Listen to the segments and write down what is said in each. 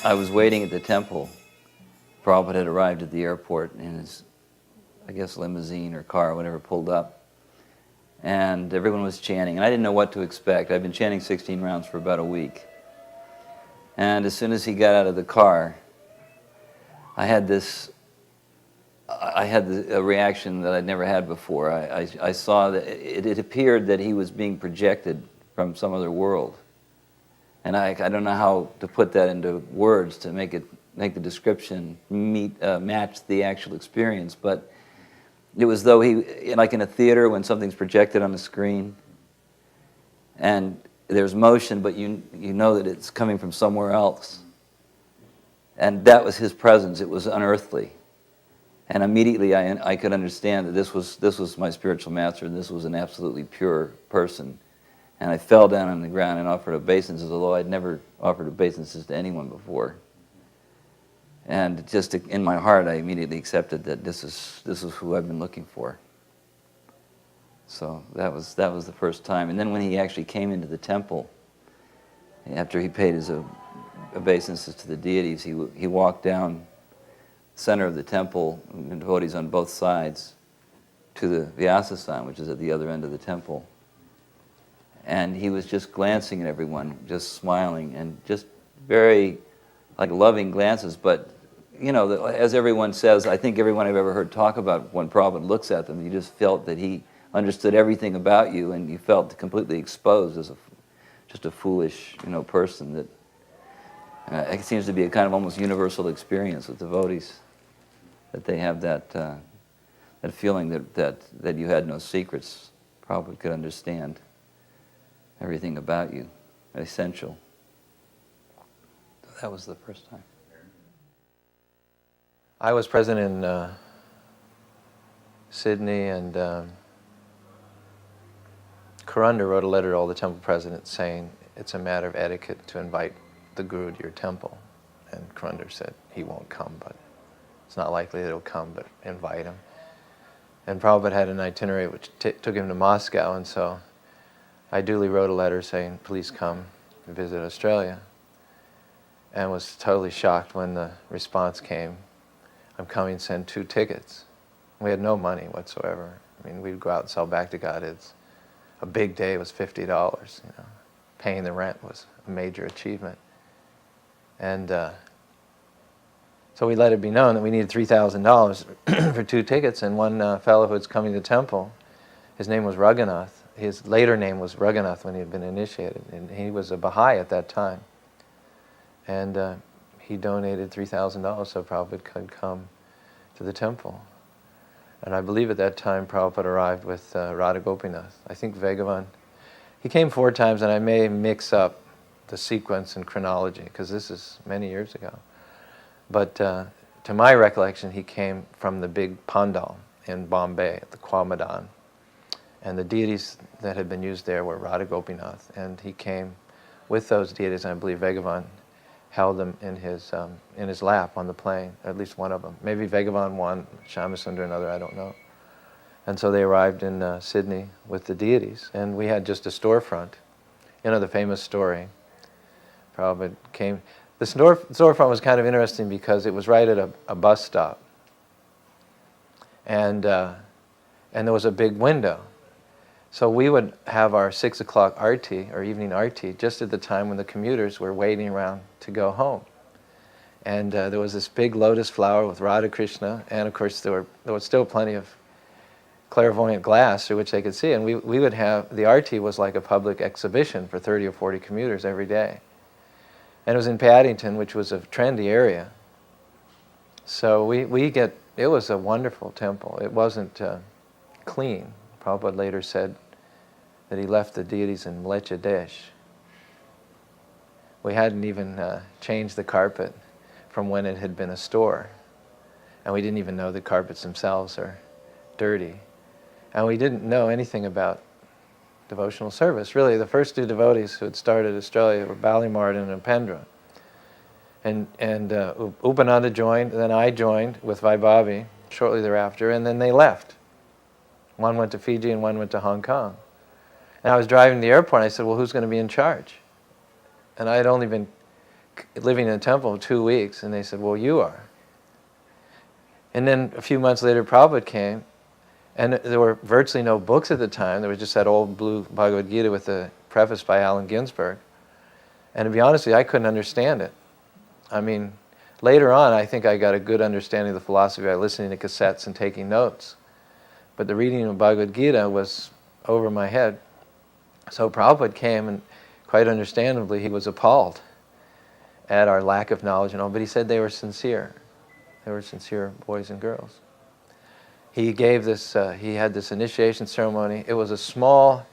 I was waiting at the temple. Prabhupada had arrived at the airport in his, I guess, limousine or car, or whatever, pulled up. And everyone was chanting, and I didn't know what to expect. I'd been chanting 16 rounds for about a week. And as soon as he got out of the car, I had a reaction that I'd never had before. I saw that it appeared that he was being projected from some other world. And I don't know how to put that into words to make the description match the actual experience, but it was though he, like in a theater when something's projected on the screen, and there's motion, but you know that it's coming from somewhere else. And that was his presence. It was unearthly. And immediately I could understand that this was my spiritual master, and this was an absolutely pure person. And I fell down on the ground and offered obeisances, although I'd never offered obeisances to anyone before. And just in my heart, I immediately accepted that this is who I've been looking for. So that was the first time. And then when he actually came into the temple, after he paid his obeisances to the deities, he walked down the center of the temple, and devotees on both sides, to the Vilasa, which is at the other end of the temple. And he was just glancing at everyone, just smiling, and just very like loving glances. But you know, as everyone says, I think everyone I've ever heard talk about, when Prabhupada looks at them, you just felt that he understood everything about you, and you felt completely exposed as just a foolish, person. That it seems to be a kind of almost universal experience with devotees, that they have that feeling that you had no secrets. Prabhupada could understand everything about you, essential. So that was the first time. I was present in Sydney, and Karunda wrote a letter to all the temple presidents saying it's a matter of etiquette to invite the Guru to your temple. And Karunda said he won't come, but it's not likely that he'll come, but invite him. And Prabhupada had an itinerary which took him to Moscow, and so I duly wrote a letter saying, please come and visit Australia, and was totally shocked when the response came, I'm coming, send 2 tickets. We had no money whatsoever. I mean, we'd go out and sell back to Godheads. A big day was $50, Paying the rent was a major achievement. And so we let it be known that we needed $3,000 for 2 tickets, and one fellow who was coming to the temple, his name was Raghunath. His later name was Raghunath when he had been initiated, and he was a Baha'i at that time. And he donated $3,000 so Prabhupada could come to the temple. And I believe at that time Prabhupada arrived with Radha Gopinath. I think Bhagavan, he came 4 times, and I may mix up the sequence and chronology, because this is many years ago. But to my recollection, he came from the big pandal in Bombay, at the Quamadan. And the deities that had been used there were Radha Gopinath, and he came with those deities, and I believe Bhagavan held them in his lap on the plane, at least one of them. Maybe Bhagavan one, Shyamasundar another, I don't know. And so they arrived in Sydney with the deities, and we had just a storefront. The famous story. Prabhupada came. The storefront was kind of interesting because it was right at a bus stop. And there was a big window. So we would have our 6 o'clock arti, or evening arti, just at the time when the commuters were waiting around to go home. And there was this big lotus flower with Radha Krishna, and of course there was still plenty of clairvoyant glass through which they could see. And we would have, the arti was like a public exhibition for 30 or 40 commuters every day. And it was in Paddington, which was a trendy area. So it was a wonderful temple. It wasn't clean. Prabhupada later said that he left the deities in Mlecha Desh. We hadn't even changed the carpet from when it had been a store. And we didn't even know the carpets themselves are dirty. And we didn't know anything about devotional service. Really, the first 2 devotees who had started Australia were Balimard and Upendra. And Upananda joined, then I joined with Vaibhavi shortly thereafter, and then they left. One went to Fiji and one went to Hong Kong. And I was driving to the airport, and I said, well, who's going to be in charge? And I had only been living in a temple 2 weeks, and they said, well, you are. And then a few months later, Prabhupada came, and there were virtually no books at the time. There was just that old blue Bhagavad Gita with the preface by Allen Ginsberg. And to be honest with you, I couldn't understand it. I mean, later on, I think I got a good understanding of the philosophy by listening to cassettes and taking notes. But the reading of Bhagavad Gita was over my head. So Prabhupada came, and quite understandably, he was appalled at our lack of knowledge and all, but he said they were sincere. They were sincere boys and girls. He gave this, he had this initiation ceremony. It was a small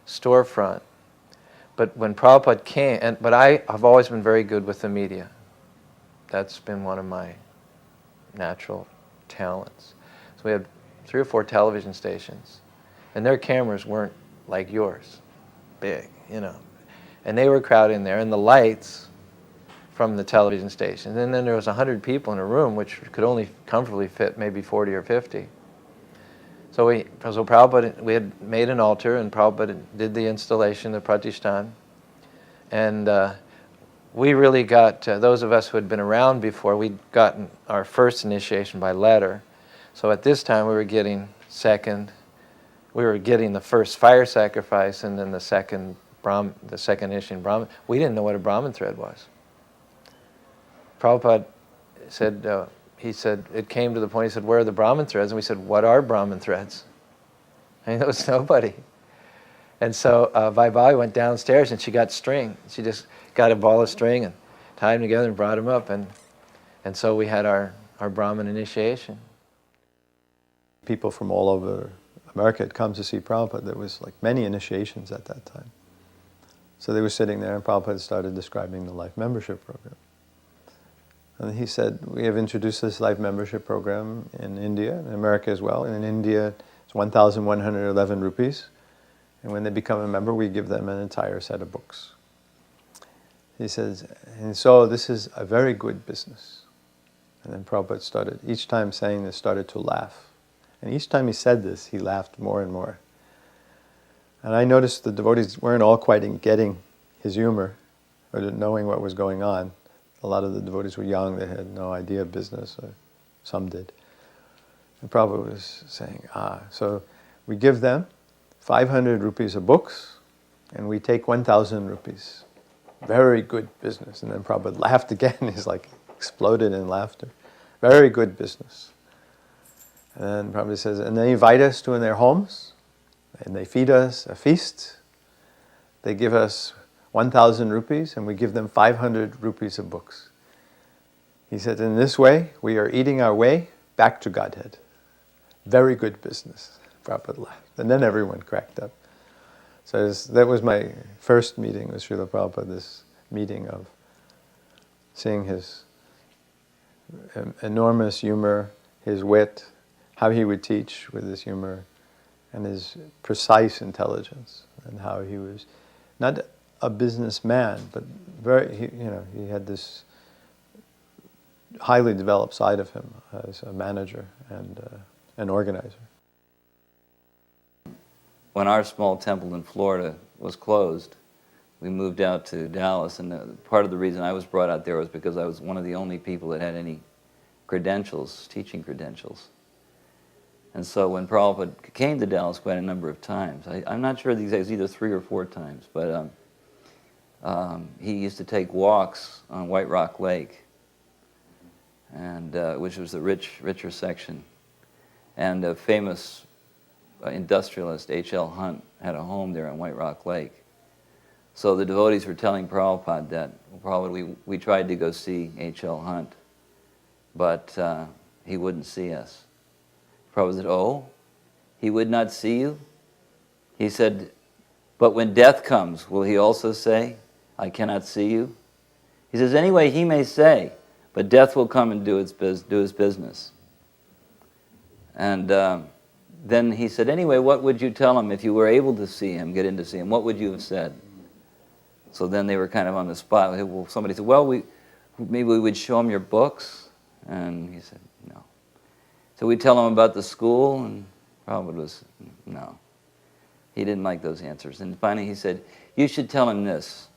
storefront. But when Prabhupada came, but I have always been very good with the media. That's been one of my natural talents. So we had 3 or 4 television stations, and their cameras weren't like yours, big, you know. And they were crowding there, and the lights from the television station. And then there was 100 people in a room, which could only comfortably fit maybe 40 or 50. So Prabhupada, we had made an altar, and Prabhupada did the installation, the pratishthan. And we really got, those of us who had been around before, we'd gotten our first initiation by letter. So at this time we were getting the first fire sacrifice, and then the second initiation Brahmin. We didn't know what a Brahmin thread was. Prabhupada said, he said, it came to the point, he said, where are the Brahmin threads? And we said, what are Brahmin threads? I mean, there was nobody. And so Vaibhavi went downstairs, and she got string. She just got a ball of string and tied them together and brought them up. And so we had our Brahmin initiation. People from all over America had come to see Prabhupada. There was like many initiations at that time. So they were sitting there, and Prabhupada started describing the life membership program. And he said, we have introduced this life membership program in India, in America as well. And in India, it's 1,111 rupees. And when they become a member, we give them an entire set of books. He says, and so this is a very good business. And then Prabhupada started, each time saying this, started to laugh. And each time he said this, he laughed more and more. And I noticed the devotees weren't all quite getting his humor, or knowing what was going on. A lot of the devotees were young, they had no idea of business, or some did. And Prabhupada was saying, so we give them 500 rupees of books, and we take 1,000 rupees. Very good business. And then Prabhupada laughed again, he's like exploded in laughter. Very good business. And then Prabhupada says, and they invite us to in their homes, and they feed us a feast. They give us 1,000 rupees, and we give them 500 rupees of books. He said, in this way, we are eating our way back to Godhead. Very good business. Prabhupada laughed. And then everyone cracked up. So that was my first meeting with Srila Prabhupada, this meeting of seeing his enormous humor, his wit, how he would teach with his humor, and his precise intelligence, and how he was not a businessman, but he had this highly developed side of him as a manager and an organizer. When our small temple in Florida was closed, we moved out to Dallas, and part of the reason I was brought out there was because I was one of the only people that had any credentials, teaching credentials. And so when Prabhupada came to Dallas quite a number of times, I'm not sure these days, either 3 or 4 times, but he used to take walks on White Rock Lake, and which was the richer section. And a famous industrialist, H.L. Hunt, had a home there on White Rock Lake. So the devotees were telling Prabhupada that, we tried to go see H.L. Hunt, but he wouldn't see us. Prabhupada said, oh, he would not see you? He said, but when death comes, will he also say, I cannot see you? He says, anyway, he may say, but death will come and do his business. And then he said, anyway, what would you tell him if you were able to see him, get in to see him? What would you have said? So then they were kind of on the spot. Well, somebody said, well, maybe we would show him your books. And he said, no. So we'd tell him about the school, and Prabhupada was, no. He didn't like those answers. And finally he said, you should tell him this.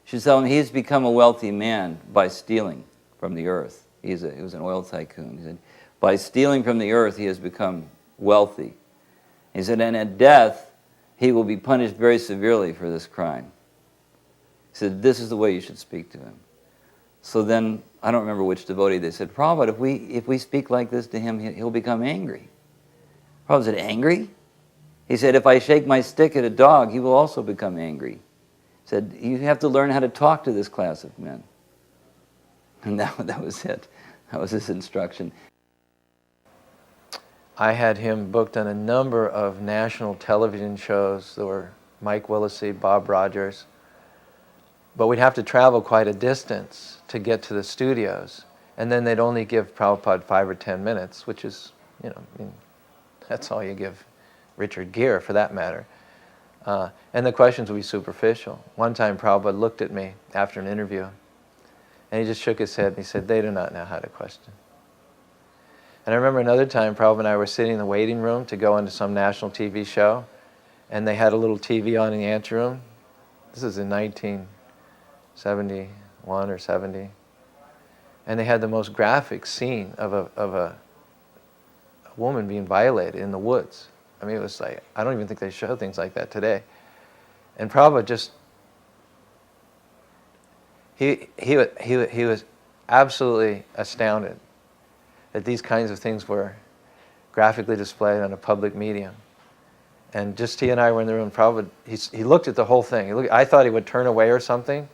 She should tell him he's become a wealthy man by stealing from the earth. He was an oil tycoon. He said, by stealing from the earth, he has become wealthy. He said, and at death, he will be punished very severely for this crime. He said, this is the way you should speak to him. So then, I don't remember which devotee, they said, Prabhupada, if we speak like this to him, he'll become angry. Prabhupada said, angry? He said, if I shake my stick at a dog, he will also become angry. He said, you have to learn how to talk to this class of men. And that was it. That was his instruction. I had him booked on a number of national television shows. There were Mike Willesee, Bob Rogers. But we'd have to travel quite a distance to get to the studios. And then they'd only give Prabhupada 5 or 10 minutes, which is, I mean, that's all you give Richard Gere, for that matter. And the questions would be superficial. One time Prabhupada looked at me after an interview, and he just shook his head and he said, they do not know how to question. And I remember another time Prabhupada and I were sitting in the waiting room to go into some national TV show, and they had a little TV on in the anteroom. This is in 1971 or 70. And they had the most graphic scene of a woman being violated in the woods. I mean, it was like, I don't even think they show things like that today. And Prabhupada just, he was absolutely astounded that these kinds of things were graphically displayed on a public medium. And just he and I were in the room. Prabhupada, he looked at the whole thing. I thought he would turn away or something,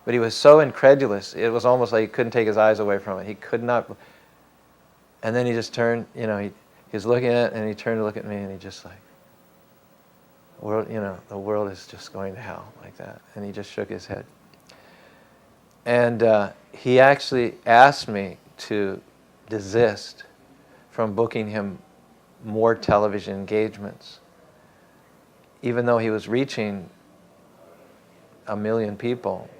but he was so incredulous. It was almost like he couldn't take his eyes away from it. He could not. And then he just turned, he was looking at it, and he turned to look at me, and he just like, the world is just going to hell like that. And he just shook his head. And he actually asked me to desist from booking him more television engagements, even though he was reaching 1 million people.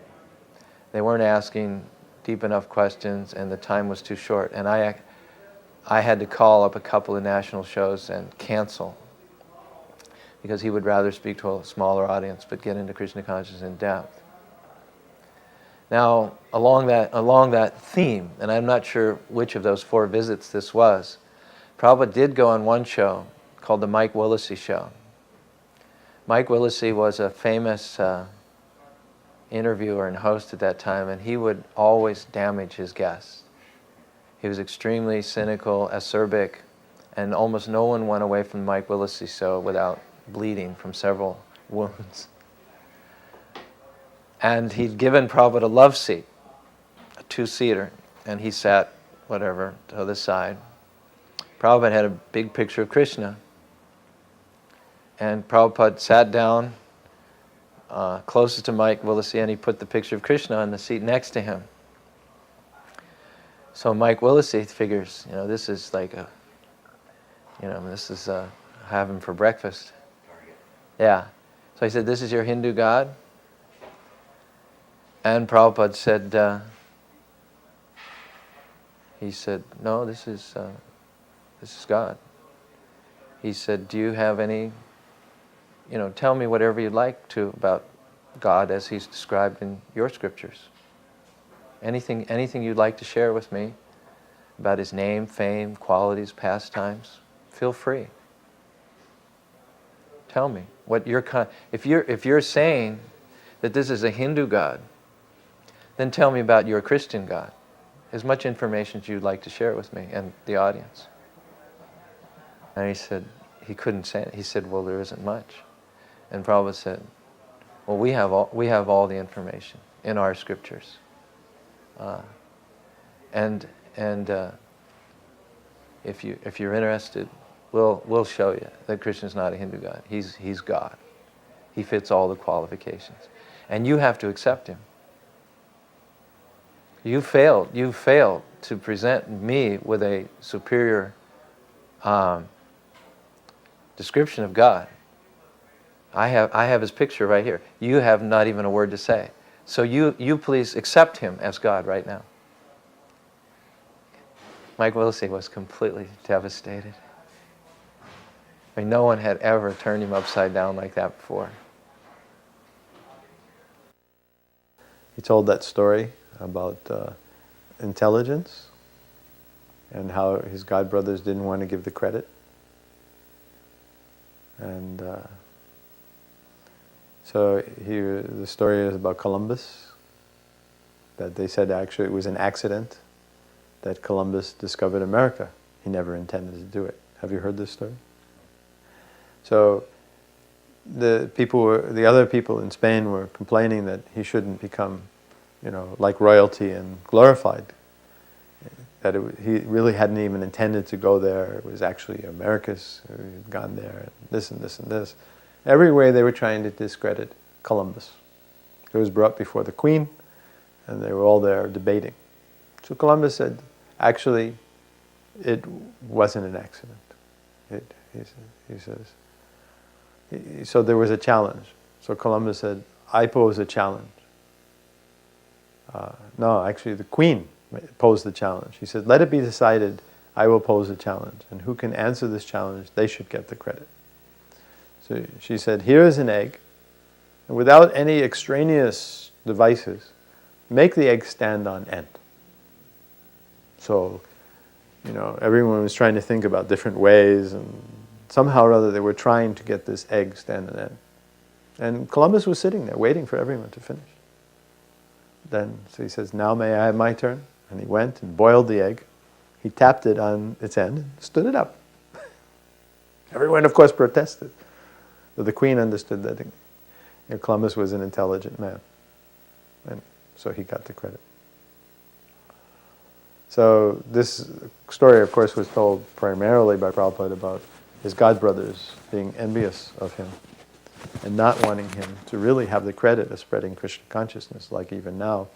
They weren't asking deep enough questions, and the time was too short. And I had to call up a couple of national shows and cancel, because he would rather speak to a smaller audience but get into Krishna consciousness in depth. Now, along that theme, and I'm not sure which of those 4 visits this was, Prabhupada did go on one show called the Mike Willesee Show. Mike Willesee was a famous interviewer and host at that time, and he would always damage his guests. He was extremely cynical, acerbic, and almost no one went away from the Mike Willesee show without bleeding from several wounds. And he'd given Prabhupada a love seat, a 2-seater, and he sat, to the other side. Prabhupada had a big picture of Krishna, and Prabhupada sat down closest to Mike Willesee, and he put the picture of Krishna on the seat next to him. So Mike Willesee figures, this is like have him for breakfast. Yeah. So he said, this is your Hindu God? And Prabhupada said, he said, no, this is God. He said, do you have any, tell me whatever you'd like to about God as he's described in your scriptures. Anything you'd like to share with me about his name, fame, qualities, pastimes, feel free. Tell me what if you're saying that this is a Hindu God, then tell me about your Christian God. As much information as you'd like to share with me and the audience. And he said, he couldn't say it. He said, well, there isn't much. And Prabhupada said, well, we have all the information in our scriptures. And if you're interested, we'll show you that Krishna's not a Hindu God. He's God. He fits all the qualifications. And you have to accept him. You failed to present me with a superior description of God. I have his picture right here. You have not even a word to say. So you please accept him as God right now. Mike Willesee was completely devastated. I mean, no one had ever turned him upside down like that before. he told that story about intelligence and how his god brothers didn't want to give the credit. And so the story is about Columbus, that they said actually it was an accident that Columbus discovered America. He never intended to do it. Have you heard this story? So the other people in Spain were complaining that he shouldn't become, like royalty and glorified. That he really hadn't even intended to go there. It was actually Americus who had gone there, and this and this and this. Every way they were trying to discredit Columbus. It was brought before the Queen, and they were all there debating. So Columbus said, actually, it wasn't an accident. He says. So there was a challenge. So Columbus said, I pose a challenge. No, actually the Queen posed the challenge. He said, let it be decided, I will pose a challenge. And who can answer this challenge, they should get the credit. So she said, here is an egg. And without any extraneous devices, make the egg stand on end. So, everyone was trying to think about different ways, and somehow or other they were trying to get this egg stand on end. And Columbus was sitting there waiting for everyone to finish. So he says, now may I have my turn? And he went and boiled the egg. He tapped it on its end and stood it up. Everyone, of course, protested. But the Queen understood that Columbus was an intelligent man. And so he got the credit. So this story, of course, was told primarily by Prabhupada about his god brothers being envious of him and not wanting him to really have the credit of spreading Krishna consciousness. Like even now,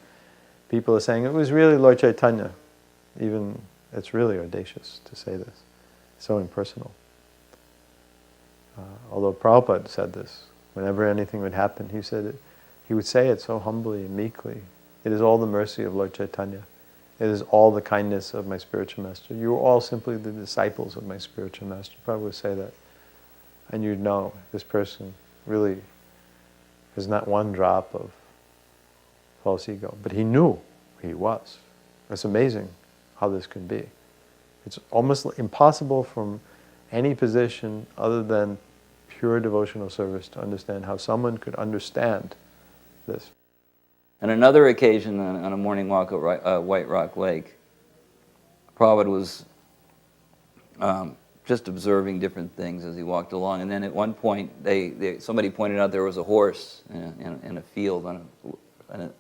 people are saying, it was really Lord Chaitanya. Even, it's really audacious to say this. So impersonal. Although Prabhupada said this, whenever anything would happen, he would say it so humbly and meekly. It is all the mercy of Lord Chaitanya. It is all the kindness of my spiritual master. You are all simply the disciples of my spiritual master. Prabhupada would say that. And you'd know this person really has not one drop of false ego. But he knew who he was. It's amazing how this can be. It's almost impossible from any position other than pure devotional service to understand how someone could understand this. On another occasion, on a morning walk at White Rock Lake, Prabhupada was just observing different things as he walked along. And then at one point, somebody pointed out there was a horse in a field on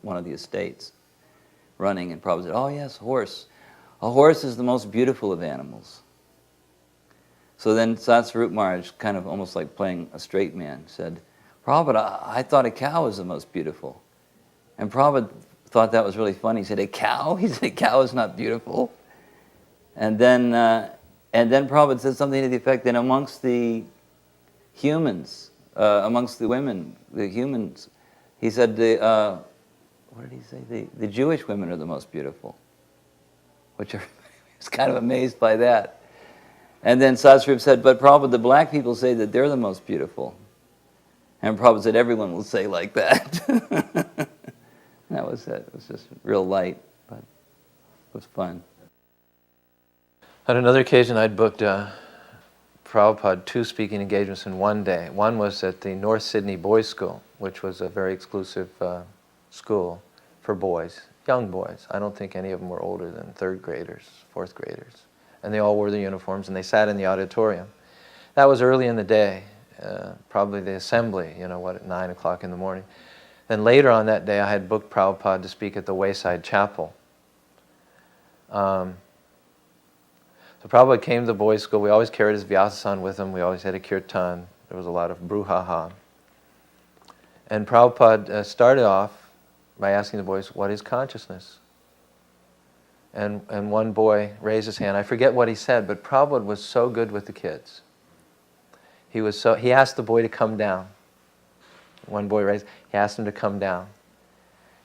one of the estates running. And Prabhupada said, oh yes, horse. A horse is the most beautiful of animals. So then Satsvarup Maharaj, kind of almost like playing a straight man, said, Prabhupada, I thought a cow was the most beautiful. And Prabhupada thought that was really funny. He said, a cow? He said, a cow is not beautiful. And then Prabhupada said something to the effect that amongst the humans, amongst the women, the humans, he said, what did he say? The Jewish women are the most beautiful. Which I was kind of amazed by that. And then Satsvarup said, but Prabhupada, the black people say that they're the most beautiful. And Prabhupada said, everyone will say like that. That was it. It was just real light, but it was fun. On another occasion, I'd booked Prabhupada 2 speaking engagements in one day. One was at the North Sydney Boys' School, which was a very exclusive school for boys, young boys. I don't think any of them were older than 3rd graders, 4th graders. And they all wore their uniforms, and they sat in the auditorium. That was early in the day, probably the assembly, at 9 o'clock in the morning. Then later on that day, I had booked Prabhupada to speak at the Wayside Chapel. So Prabhupada came to the boys' school. We always carried his Vilasa with him. We always had a kirtan. There was a lot of brouhaha. And Prabhupada started off by asking the boys, what is consciousness? And one boy raised his hand. I forget what he said, but Prabhupada was so good with the kids. He asked the boy to come down. One boy raised, he asked him to come down.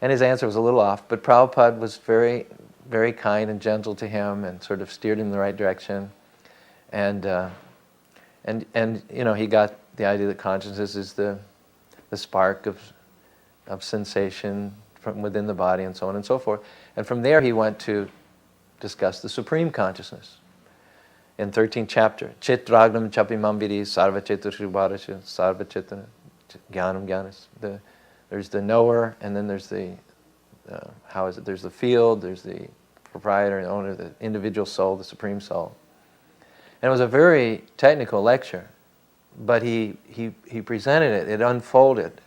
And his answer was a little off, but Prabhupada was very, very kind and gentle to him and sort of steered him in the right direction. And he got the idea that consciousness is the spark of sensation, from within the body and so on and so forth. And from there he went to discuss the Supreme Consciousness. In 13th chapter, Chitragnam Chapimam Vidi Sarva Chetushribharasya Sarva Chitana Jnanam Jnanas. There's the knower, and then there's the, there's the field, there's the proprietor and owner, the individual soul, the Supreme Soul. And it was a very technical lecture, but he presented it, it unfolded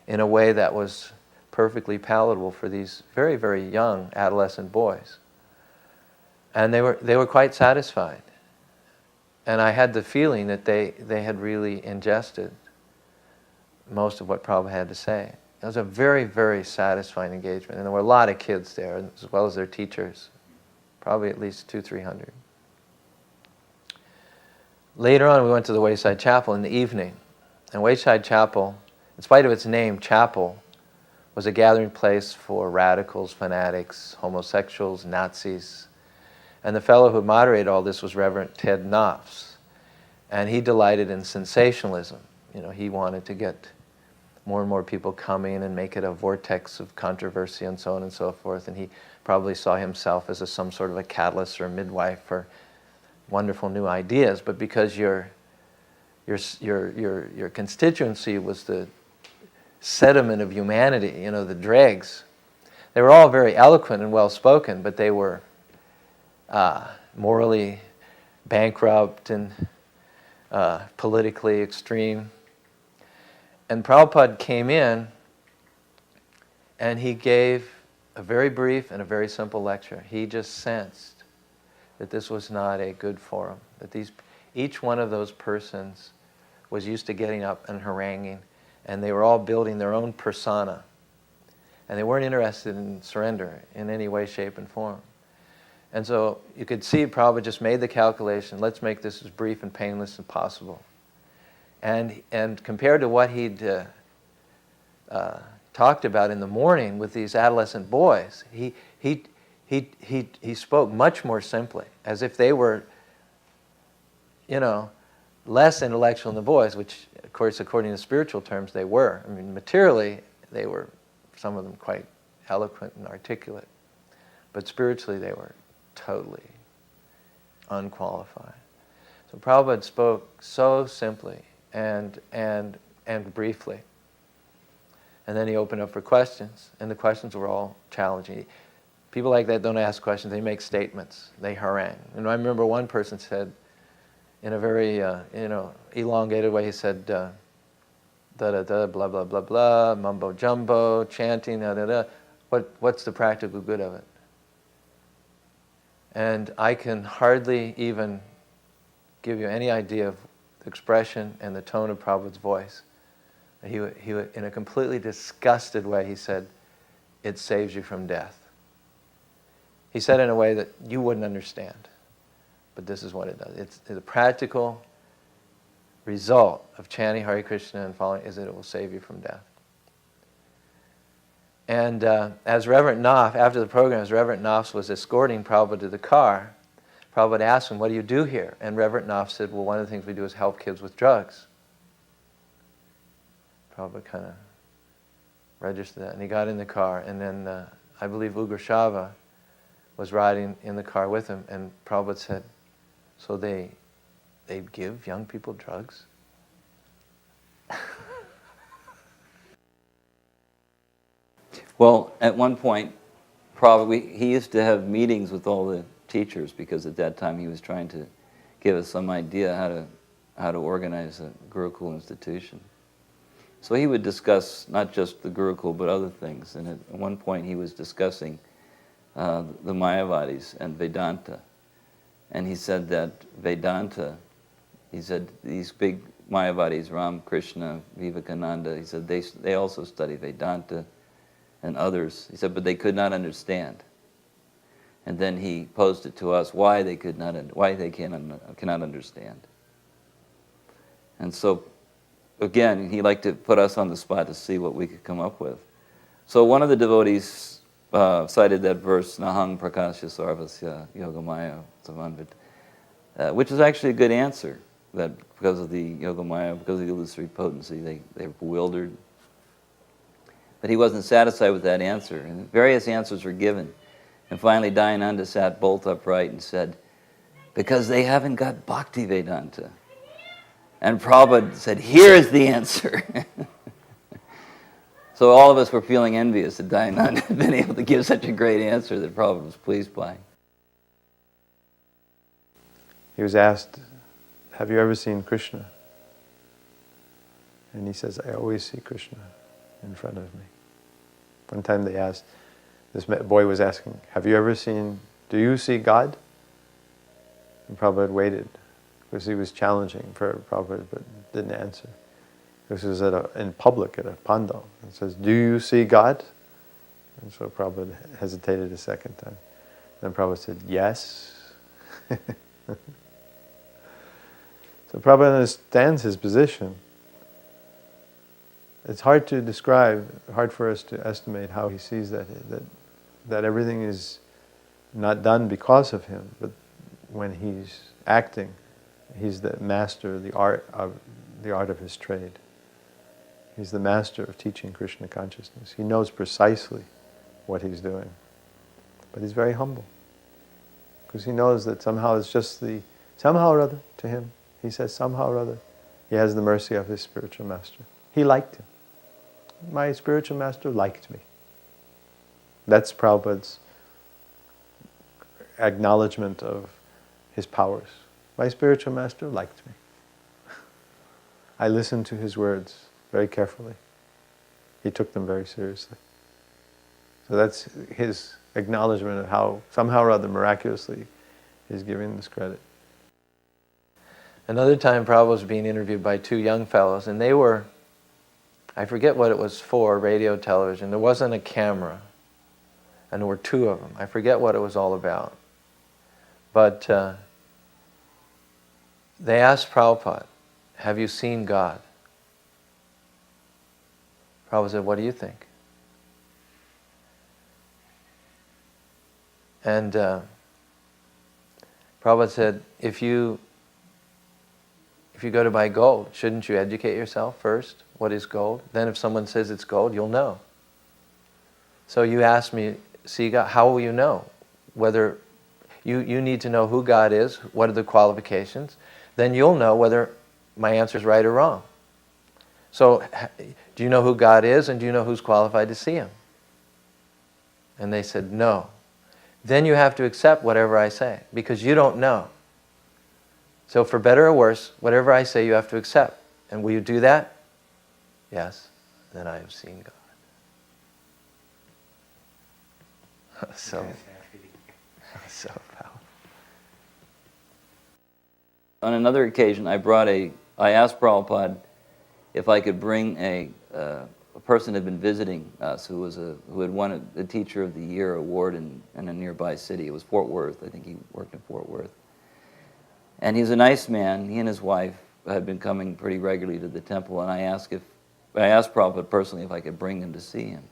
in a way that was perfectly palatable for these very, very young adolescent boys. And they were quite satisfied. And I had the feeling that they had really ingested most of what Prabhupada had to say. It was a very, very satisfying engagement. And there were a lot of kids there, as well as their teachers, probably at least 200-300. Later on, we went to the Wayside Chapel in the evening. And Wayside Chapel, in spite of its name, chapel, was a gathering place for radicals, fanatics, homosexuals, Nazis. And the fellow who moderated all this was Reverend Ted Knopfs. And he delighted in sensationalism. You know, he wanted to get more and more people coming and make it a vortex of controversy and so on and so forth. And he probably saw himself as some sort of a catalyst or a midwife for wonderful new ideas. But because your constituency was the sediment of humanity, you know, the dregs, they were all very eloquent and well-spoken, but they were morally bankrupt and politically extreme. And Prabhupada came in and he gave a very brief and a very simple lecture. He just sensed that this was not a good forum, that each one of those persons was used to getting up and haranguing, and they were all building their own persona. And they weren't interested in surrender in any way, shape, and form. And so you could see Prabhupada just made the calculation, let's make this as brief and painless as possible. And compared to what he'd talked about in the morning with these adolescent boys, he spoke much more simply, as if they were, you know, less intellectual than the boys, which, of course, according to spiritual terms, they were. I mean, materially, they were, some of them, quite eloquent and articulate. But spiritually, they were totally unqualified. So Prabhupada spoke so simply and briefly. And then he opened up for questions, and the questions were all challenging. People like that don't ask questions, they make statements, they harangue. And I remember one person said, in a very elongated way, he said, da-da-da, blah, blah, blah, blah, mumbo-jumbo, chanting, da-da-da. What's the practical good of it? And I can hardly even give you any idea of the expression and the tone of Prabhupada's voice. He, in a completely disgusted way, he said, it saves you from death. He said it in a way that you wouldn't understand. But this is what it does. It's the practical result of chanting Hare Krishna and following is that it will save you from death. And as Reverend Knopf, after the program, as Reverend Knopf was escorting Prabhupada to the car, Prabhupada asked him, what do you do here? And Reverend Knopf said, well, one of the things we do is help kids with drugs. Prabhupada kind of registered that. And he got in the car, and then I believe Ugrashava was riding in the car with him, and Prabhupada said, so they give young people drugs? Well, at one point, he used to have meetings with all the teachers, because at that time he was trying to give us some idea how to organize a Gurukul institution. So he would discuss not just the Gurukul but other things. And at one point he was discussing the Mayavadis and Vedanta. And he said that Vedanta, he said these big Mayavadis, Ram, Krishna, Vivekananda, he said they also study Vedanta and others. He said, but they could not understand. And then he posed it to us why they cannot understand. And so, again, he liked to put us on the spot to see what we could come up with. So one of the devotees cited that verse, Nahang Prakasya Sarvasya Yogamaya Samanvit, which is actually a good answer, that because of the Yogamaya, because of the illusory potency, they're bewildered. But he wasn't satisfied with that answer. And various answers were given. And finally, Dayananda sat bolt upright and said, because they haven't got Bhaktivedanta. And Prabhupada said, here's the answer. So all of us were feeling envious that Dayananda had been able to give such a great answer that Prabhupada was pleased by. He was asked, have you ever seen Krishna? And he says, I always see Krishna in front of me. One time they asked, this boy was asking, have you ever seen, do you see God? And Prabhupada waited, because he was challenging for Prabhupada, but didn't answer. This was in public, at a pandal. And says, do you see God? And so Prabhupada hesitated a second time. Then Prabhupada said, yes. So Prabhupada understands his position. It's hard to describe, hard for us to estimate how he sees that everything is not done because of him, but when he's acting, he's the master of the art of his trade. He's the master of teaching Krishna consciousness. He knows precisely what he's doing. But he's very humble. Because he knows that somehow it's just somehow or other to him, he says somehow or other, he has the mercy of his spiritual master. He liked him. My spiritual master liked me. That's Prabhupada's acknowledgement of his powers. My spiritual master liked me. I listened to his words very carefully. He took them very seriously. So that's his acknowledgement of how, somehow or other, miraculously, he's giving this credit. Another time Prabhupada was being interviewed by two young fellows, and they were, I forget what it was for, radio, television. There wasn't a camera, and there were two of them. I forget what it was all about. But they asked Prabhupada, have you seen God? Prabhupada said, what do you think? And Prabhupada said, if you go to buy gold, shouldn't you educate yourself first? What is gold? Then if someone says it's gold, you'll know. So you ask me, see God, how will you know? Whether you need to know who God is, what are the qualifications, then you'll know whether my answer is right or wrong. So do you know who God is, and do you know who's qualified to see Him? And they said, no. Then you have to accept whatever I say, because you don't know. So for better or worse, whatever I say you have to accept. And will you do that? Yes. Then I have seen God. So powerful. On another occasion, I asked Prabhupada if I could bring a person who had been visiting us who had won the Teacher of the Year award in a nearby city. It was Fort Worth. I think he worked in Fort Worth. And he's a nice man. He and his wife had been coming pretty regularly to the temple, and I asked Prabhupada personally if I could bring them to see him.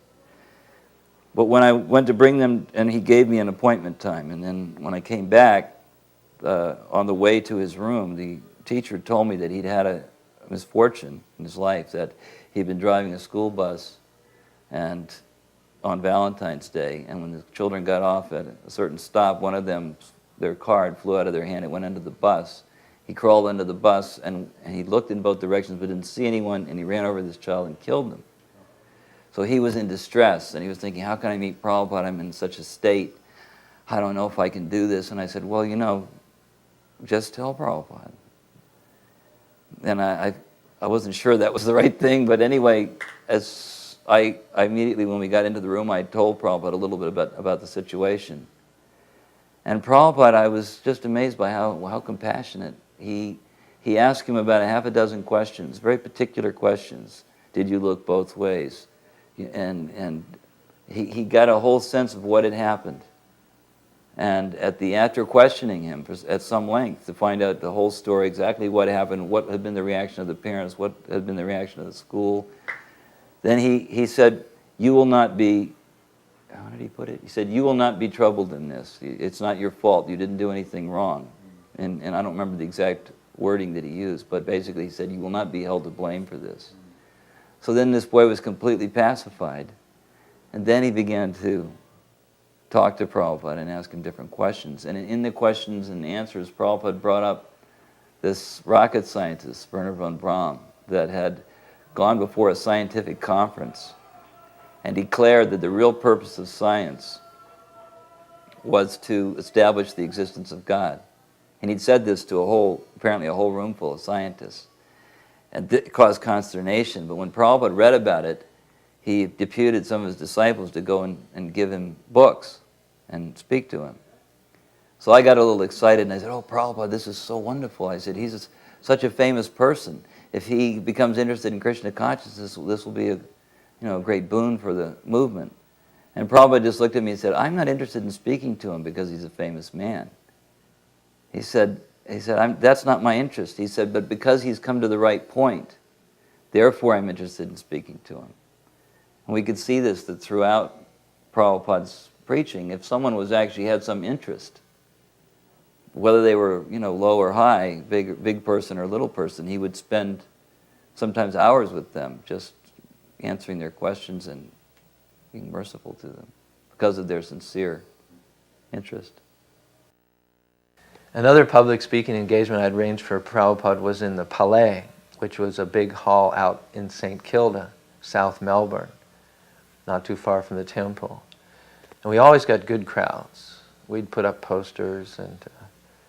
But when I went to bring them, and he gave me an appointment time, and then when I came back, on the way to his room, the teacher told me that he'd had a misfortune in his life, that he'd been driving a school bus and on Valentine's Day, and when the children got off at a certain stop, one of them, their card flew out of their hand. It went into the bus. He crawled into the bus, and he looked in both directions but didn't see anyone, and he ran over this child and killed them. So he was in distress, and he was thinking, how can I meet Prabhupada? I'm in such a state. I don't know if I can do this. And I said, well, just tell Prabhupada. And I wasn't sure that was the right thing, but anyway, as I immediately, when we got into the room, I told Prabhupada a little bit about the situation. And Prabhupada, I was just amazed by how compassionate. He asked him about a half a dozen questions, very particular questions. Did you look both ways? And he got a whole sense of what had happened. And after questioning him at some length to find out the whole story, exactly what happened, what had been the reaction of the parents, what had been the reaction of the school, then he said, you will not be, how did he put it? He said, you will not be troubled in this. It's not your fault. You didn't do anything wrong. And I don't remember the exact wording that he used, but basically he said, you will not be held to blame for this. So then this boy was completely pacified. And then he began to talk to Prabhupada and ask him different questions. And in the questions and answers, Prabhupada brought up this rocket scientist, Werner von Braun, that had gone before a scientific conference and declared that the real purpose of science was to establish the existence of God. And he'd said this to apparently a whole room full of scientists. And it caused consternation. But when Prabhupada read about it, he deputed some of his disciples to go and give him books and speak to him. So I got a little excited and I said, "Oh, Prabhupada, this is so wonderful." I said, "He's such a famous person. If he becomes interested in Krishna consciousness, this will be a great boon for the movement." And Prabhupada just looked at me and said, "I'm not interested in speaking to him because he's a famous man." He said, "That's not my interest." He said, "But because he's come to the right point, therefore I'm interested in speaking to him." And we could see this, that throughout Prabhupada's preaching, if someone actually had some interest, whether they were low or high, big person or little person, he would spend sometimes hours with them, just answering their questions and being merciful to them because of their sincere interest. Another public speaking engagement I'd arranged for Prabhupada was in the Palais, which was a big hall out in St. Kilda, South Melbourne, not too far from the temple. And we always got good crowds. We'd put up posters and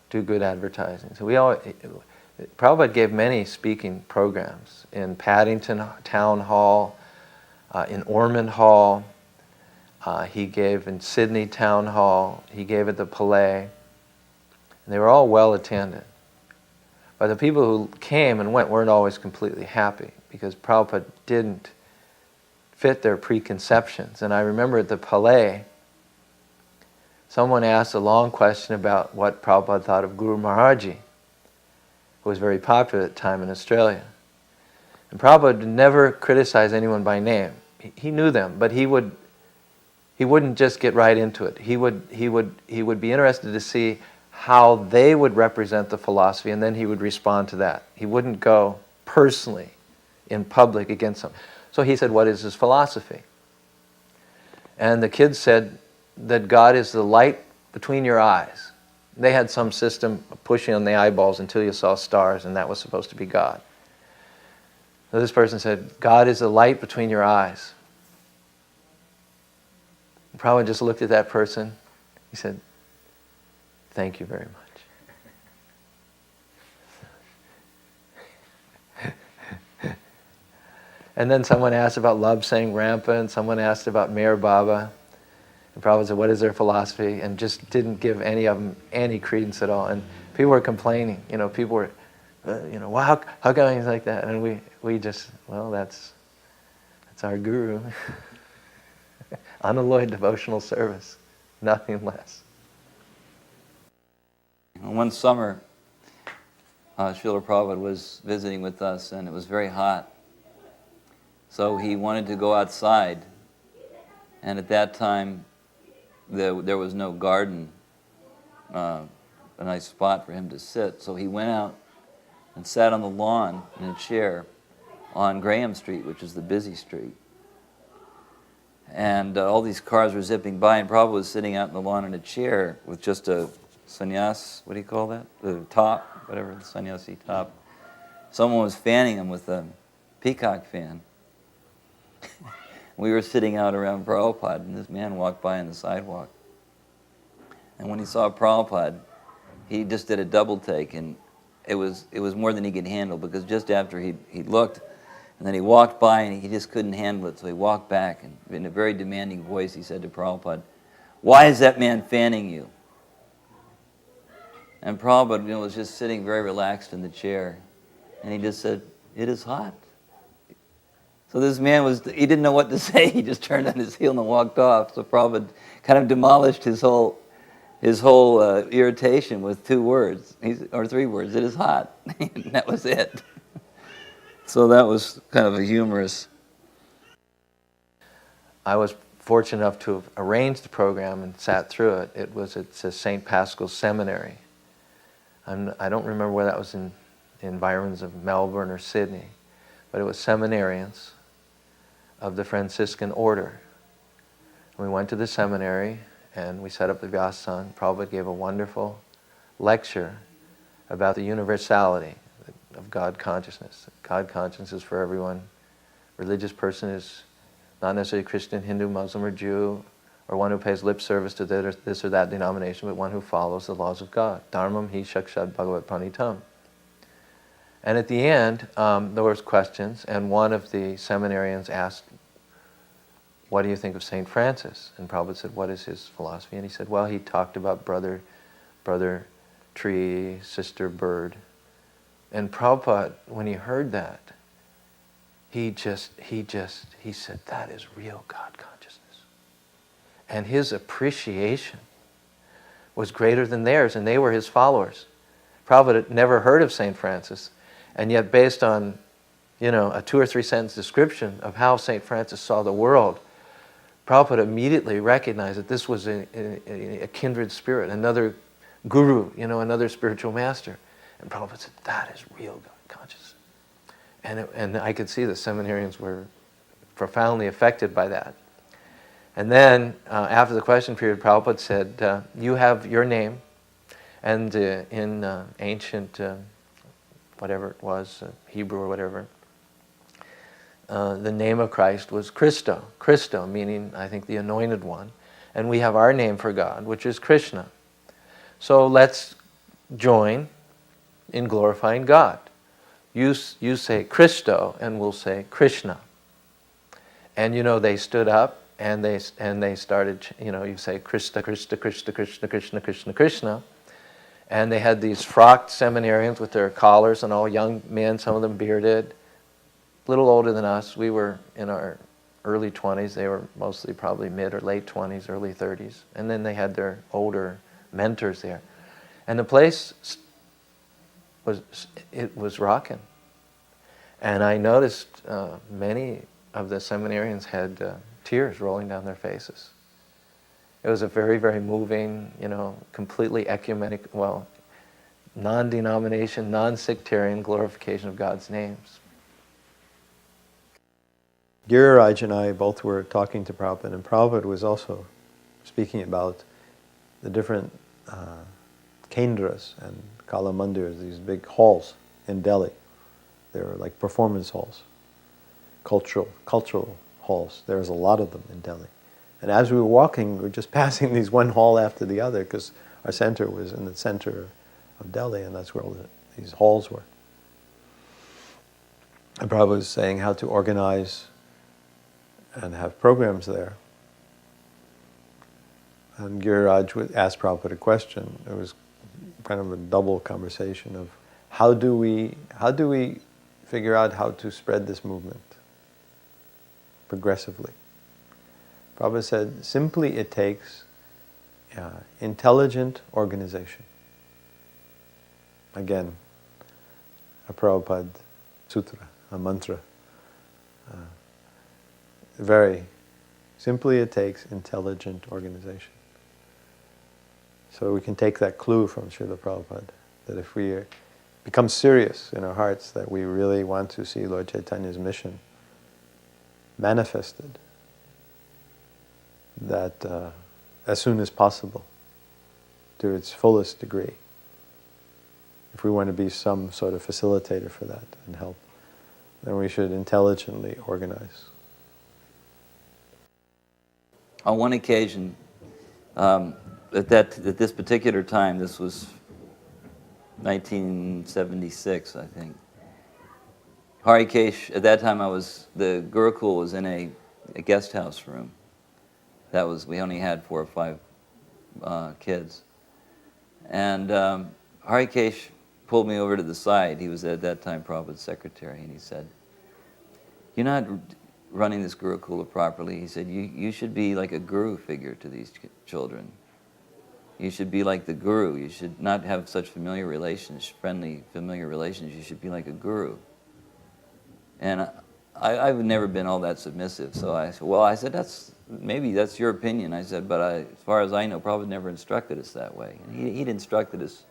do good advertising. So Prabhupada gave many speaking programs in Paddington Town Hall, in Ormond Hall, he gave in Sydney Town Hall, he gave at the Palais. And they were all well attended. But the people who came and went weren't always completely happy because Prabhupada didn't fit their preconceptions. And I remember at the Palais, someone asked a long question about what Prabhupada thought of Guru Maharaj, who was very popular at the time in Australia. And Prabhupada would never criticize anyone by name. He knew them, but he wouldn't just get right into it. He would be interested to see how they would represent the philosophy, and then he would respond to that. He wouldn't go personally in public against them. So he said, "What is his philosophy?" And the kids said that God is the light between your eyes. They had some system of pushing on the eyeballs until you saw stars, and that was supposed to be God. So this person said, "God is the light between your eyes." And Prabhupada just looked at that person. He said, "Thank you very much." And then someone asked about love saying rampant, someone asked about Meher Baba. And Prabhupada said, "What is their philosophy?" And just didn't give any of them any credence at all. And people were complaining. People were, "Wow, how come he's like that?" And we just, well, that's our guru. Unalloyed devotional service, nothing less. One summer, Srila Prabhupada was visiting with us, and it was very hot. So he wanted to go outside, and at that time, there was no garden, a nice spot for him to sit. So he went out and sat on the lawn in a chair on Graham Street, which is the busy street. And all these cars were zipping by, and Prabhupada was sitting out in the lawn in a chair with just a sannyas, what do you call that? The top, whatever, the sannyasi top. Someone was fanning him with a peacock fan. We were sitting out around Prabhupada, and this man walked by on the sidewalk. And when he saw Prabhupada, he just did a double take, and it was more than he could handle, because just after he looked, and then he walked by, and he just couldn't handle it, so he walked back, and in a very demanding voice, he said to Prabhupada, "Why is that man fanning you?" And Prabhupada was just sitting very relaxed in the chair, and he just said, "It is hot." So this man he didn't know what to say. He just turned on his heel and walked off. So Prabhupada kind of demolished his whole irritation with 2 words, or 3 words. "It is hot." And that was it. So that was kind of a humorous. I was fortunate enough to have arranged the program and sat through it. It's a St. Paschal's Seminary. I don't remember whether that was in the environs of Melbourne or Sydney, but it was seminarians of the Franciscan order. We went to the seminary and we set up the Vyasa. Prabhupada gave a wonderful lecture about the universality of God consciousness. God consciousness is for everyone. Religious person is not necessarily Christian, Hindu, Muslim, or Jew, or one who pays lip service to this or that denomination, but one who follows the laws of God. Dharmam hi shakshad bhagavat pranitam. And at the end, there was questions, and one of the seminarians asked, "What do you think of St. Francis?" And Prabhupada said, "What is his philosophy?" And he said, "Well, he talked about brother tree, sister bird." And Prabhupada, when he heard that, he said, "That is real God consciousness." And his appreciation was greater than theirs, and they were his followers. Prabhupada had never heard of St. Francis, and yet based on, a 2 or 3 sentence description of how St. Francis saw the world, Prabhupada immediately recognized that this was a kindred spirit, another guru, another spiritual master. And Prabhupada said, "That is real God consciousness." And I could see the seminarians were profoundly affected by that. And then, after the question period, Prabhupada said, "You have your name." And in ancient, whatever it was, Hebrew or whatever, the name of Christ was Christo. Christo meaning, I think, the anointed one. And we have our name for God, which is Krishna. So let's join in glorifying God. You say Christo, and we'll say Krishna. And they stood up and they started. You say Krishna, Krishna, Krishna, Krishna, Krishna, Krishna, Krishna. And they had these frocked seminarians with their collars and all young men, some of them bearded, a little older than us. We were in our early 20s. They were mostly probably mid or late 20s, early 30s. And then they had their older mentors there. And the place was rocking. And I noticed many of the seminarians had tears rolling down their faces. It was a very, very moving, completely ecumenic, non-denomination, non-sectarian glorification of God's names. Giriraj and I both were talking to Prabhupada, and Prabhupada was also speaking about the different kendras and kala mandirs, these big halls in Delhi. They were like performance halls, cultural halls. There's a lot of them in Delhi. And as we were walking, we were just passing these one hall after the other because our center was in the center of Delhi, and that's where all these halls were. And Prabhupada was saying how to organize and have programs there. And Giriraj asked Prabhupada a question. It was kind of a double conversation of how do we figure out how to spread this movement progressively. Prabhupada said, simply it takes intelligent organization. Again, a Prabhupada sutra, a mantra. Very simply it takes intelligent organization. So we can take that clue from Srila Prabhupada, that if we become serious in our hearts that we really want to see Lord Chaitanya's mission manifested, that as soon as possible, to its fullest degree, if we want to be some sort of facilitator for that and help, then we should intelligently organize. On one occasion, at this particular time, this was 1976, I think. Harikesh, at that time the Gurukul was in a guest house room. We only had 4 or 5 kids. And Harikesh pulled me over to the side. He was at that time Prabhupada's secretary, and he said, "You're not running this Gurukula properly." He said, you should be like a guru figure to these children. You should be like the guru. You should not have such friendly relations. You should be like a guru. And I've never been all that submissive. So I said, maybe that's your opinion. I said, but as far as I know, Prabhupada never instructed us that way. And he'd instructed us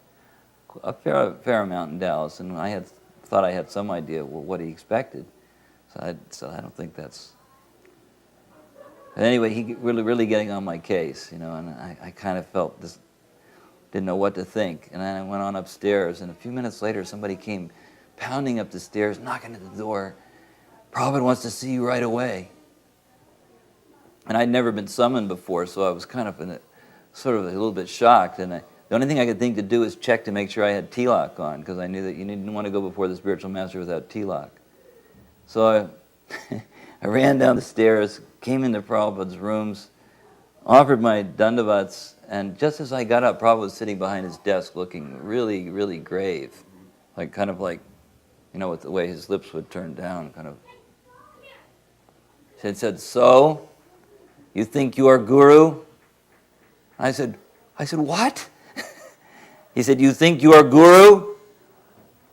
a fair amount in Dallas, and I thought I had some idea what he expected. So I don't think that's But anyway, he really getting on my case, and I kind of felt this, didn't know what to think. And then I went on upstairs, and a few minutes later, somebody came pounding up the stairs, knocking at the door. Prabhupada wants to see you right away. And I'd never been summoned before, so I was kind of sort of a little bit shocked. And the only thing I could think to do is check to make sure I had tilak on, because I knew that you didn't want to go before the spiritual master without tilak. So I ran down the stairs, came into Prabhupada's rooms, offered my dandavats, and just as I got up, Prabhupada was sitting behind his desk looking really, really grave. With the way his lips would turn down, kind of. He said, "So, you think you are guru?" I said, "What?" He said, "You think you are guru?"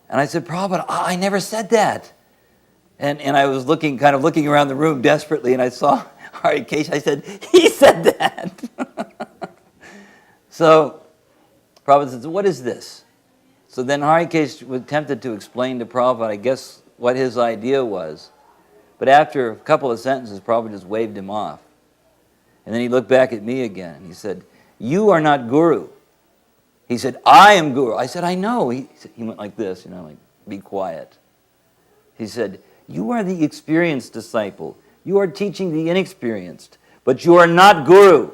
And I said, "Prabhupada, I never said that." And I was looking around the room desperately, and I saw Harikesh. I said, "He said that." So Prabhupada said, "What is this?" So then Harikesh was tempted to explain to Prabhupada, I guess, what his idea was. But after a couple of sentences, Prabhupada just waved him off. And then he looked back at me again, and he said, "You are not guru." He said, "I am guru." I said, "I know." He went like this, be quiet. He said, "You are the experienced disciple. You are teaching the inexperienced, but you are not guru.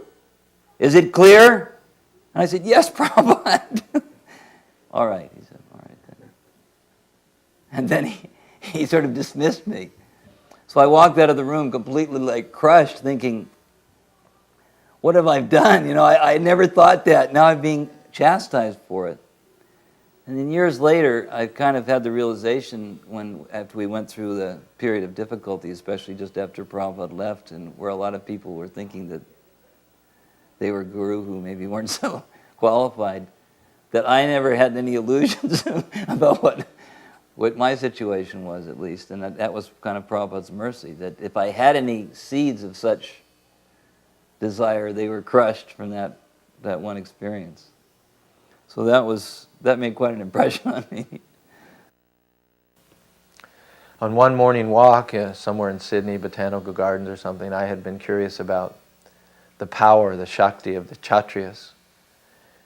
Is it clear?" And I said, "Yes, Prabhupada." "All right," he said, "all right then." And then he sort of dismissed me. So I walked out of the room completely crushed, thinking, what have I done? I never thought that. Now I'm being chastised for it. And then years later, I kind of had the realization after we went through the period of difficulty, especially just after Prabhupada left, and where a lot of people were thinking that they were guru who maybe weren't so qualified, that I never had any illusions about what my situation was, at least. And that was kind of Prabhupada's mercy, that if I had any seeds of such desire, they were crushed from that one experience. So that made quite an impression on me. On one morning walk somewhere in Sydney, Botanical Gardens or something, I had been curious about the power, the Shakti of the Kshatriyas.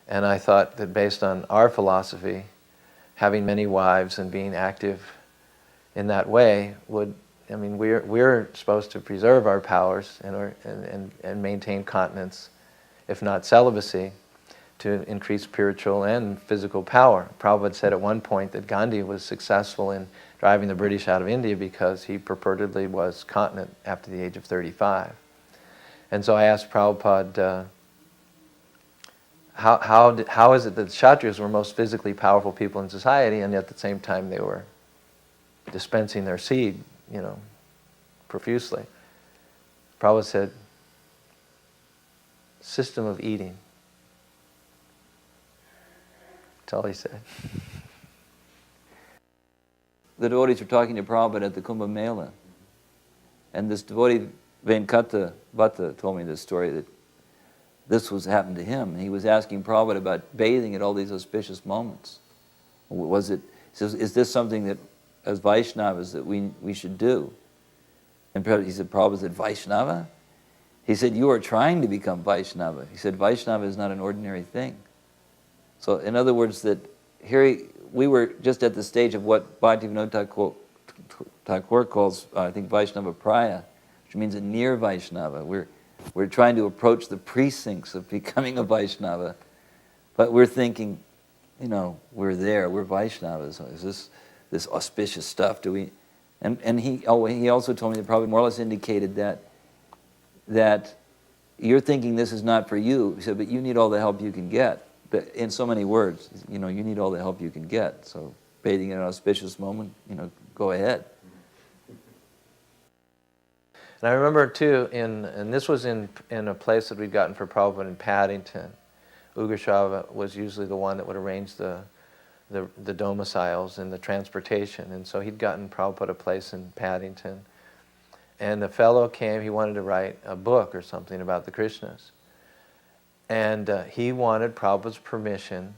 And I thought that based on our philosophy, having many wives and being active in that way we're supposed to preserve our powers and maintain continence, if not celibacy, to increase spiritual and physical power. Prabhupada said at one point that Gandhi was successful in driving the British out of India because he purportedly was continent after the age of 35. And so I asked Prabhupada, how is it that the Kshatriyas were most physically powerful people in society, and yet at the same time they were dispensing their seed, profusely? Prabhupada said, system of eating. That's all he said. The devotees were talking to Prabhupada at the Kumbh Mela, and this devotee, Venkata Bhatta, told me this story, that this happened to him. He was asking Prabhupada about bathing at all these auspicious moments. He says, "Is this something that, as Vaishnavas, that we should do?" And he said, Prabhupada said, "Vaishnava?" He said, "You are trying to become Vaishnava." He said, "Vaishnava is not an ordinary thing." So in other words, that here we were just at the stage of what Bhaktivinoda Thakur calls, I think, Vaishnava Praya, which means a near Vaishnava. We're trying to approach the precincts of becoming a Vaishnava, but we're thinking, we're there, we're Vaishnavas. Is this auspicious stuff? Do we? And he also told me that probably more or less indicated that you're thinking this is not for you. He said, but you need all the help you can get. But in so many words, you need all the help you can get. So bathing in an auspicious moment, go ahead. And I remember too, and this was in a place that we'd gotten for Prabhupada in Paddington. Ugrashava was usually the one that would arrange the domiciles and the transportation. And so he'd gotten Prabhupada a place in Paddington. And the fellow came, he wanted to write a book or something about the Krishnas. And he wanted Prabhupada's permission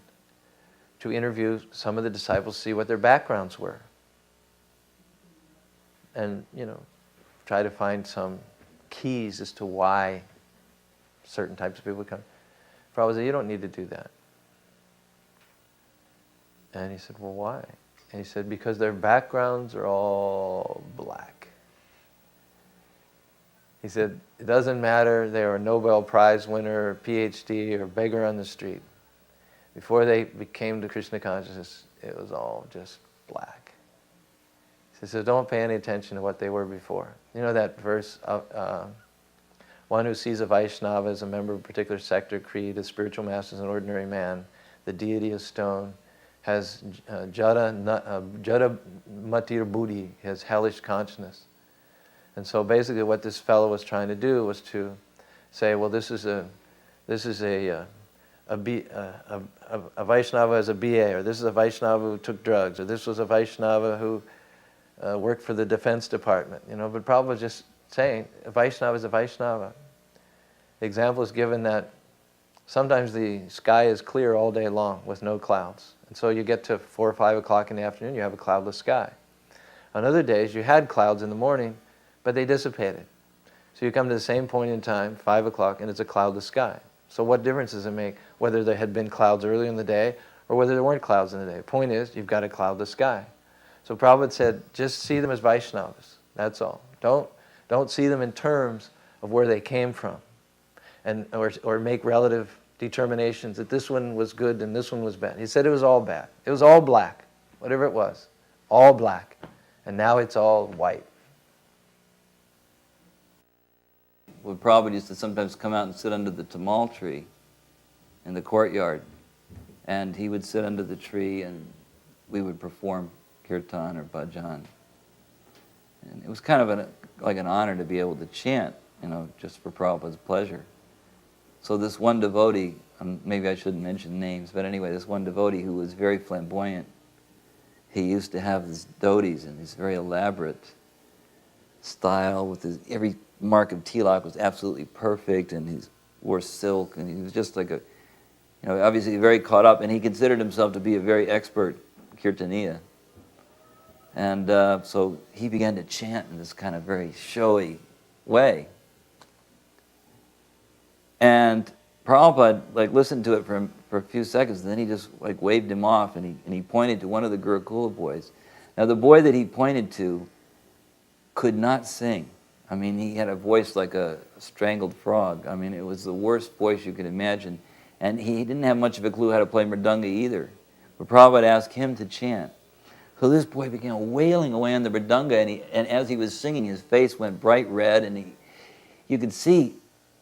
to interview some of the disciples, see what their backgrounds were. And, try to find some keys as to why certain types of people would come. Prabhupada said, you don't need to do that. And he said, well, why? And he said, because their backgrounds are all black. He said, it doesn't matter, they were a Nobel Prize winner, or PhD, or beggar on the street. Before they became to Krishna consciousness, it was all just black. He said, so don't pay any attention to what they were before. You know that verse, one who sees a Vaishnava as a member of a particular sect or creed, a spiritual master as an ordinary man, the deity of stone, has jada matir buddhi, has hellish consciousness. And so basically what this fellow was trying to do was to say, well, this is a Vaishnava as a BA, or this is a Vaishnava who took drugs, or this was a Vaishnava who worked for the Defense Department. You know, but Prabhupada was just saying, a Vaishnava is a Vaishnava. The example is given that sometimes the sky is clear all day long with no clouds. And so you get to 4 or 5 o'clock in the afternoon, you have a cloudless sky. On other days, you had clouds in the morning, but they dissipated. So you come to the same point in time, 5 o'clock, and it's a cloudless sky. So what difference does it make whether there had been clouds earlier in the day or whether there weren't clouds in the day? The point is, you've got a cloudless sky. So Prabhupada said, just see them as Vaishnavas, that's all. Don't see them in terms of where they came from, and or make relative determinations that this one was good and this one was bad. He said it was all bad. It was all black, whatever it was, all black. And now it's all white. Well, Prabhupada used to sometimes come out and sit under the tamal tree in the courtyard. And he would sit under the tree and we would perform kirtan or bhajan. And it was kind of like an honor to be able to chant, you know, just for Prabhupada's pleasure. So this one devotee, maybe I shouldn't mention names, but anyway, this one devotee who was very flamboyant, he used to have his dhotis and his very elaborate style with his, every mark of tilak was absolutely perfect, and he wore silk, and he was just like a, you know, obviously very caught up, and he considered himself to be a very expert kirtaniya. And so he began to chant in this kind of very showy way. And Prabhupada listened to it for a few seconds, and then he just waved him off, and he pointed to one of the Gurukula boys. Now the boy that he pointed to could not sing. I mean, he had a voice like a strangled frog. I mean, it was the worst voice you could imagine. And he didn't have much of a clue how to play mridanga either. But Prabhupada asked him to chant. So this boy began wailing away on the mridanga, and as he was singing, his face went bright red, and you could see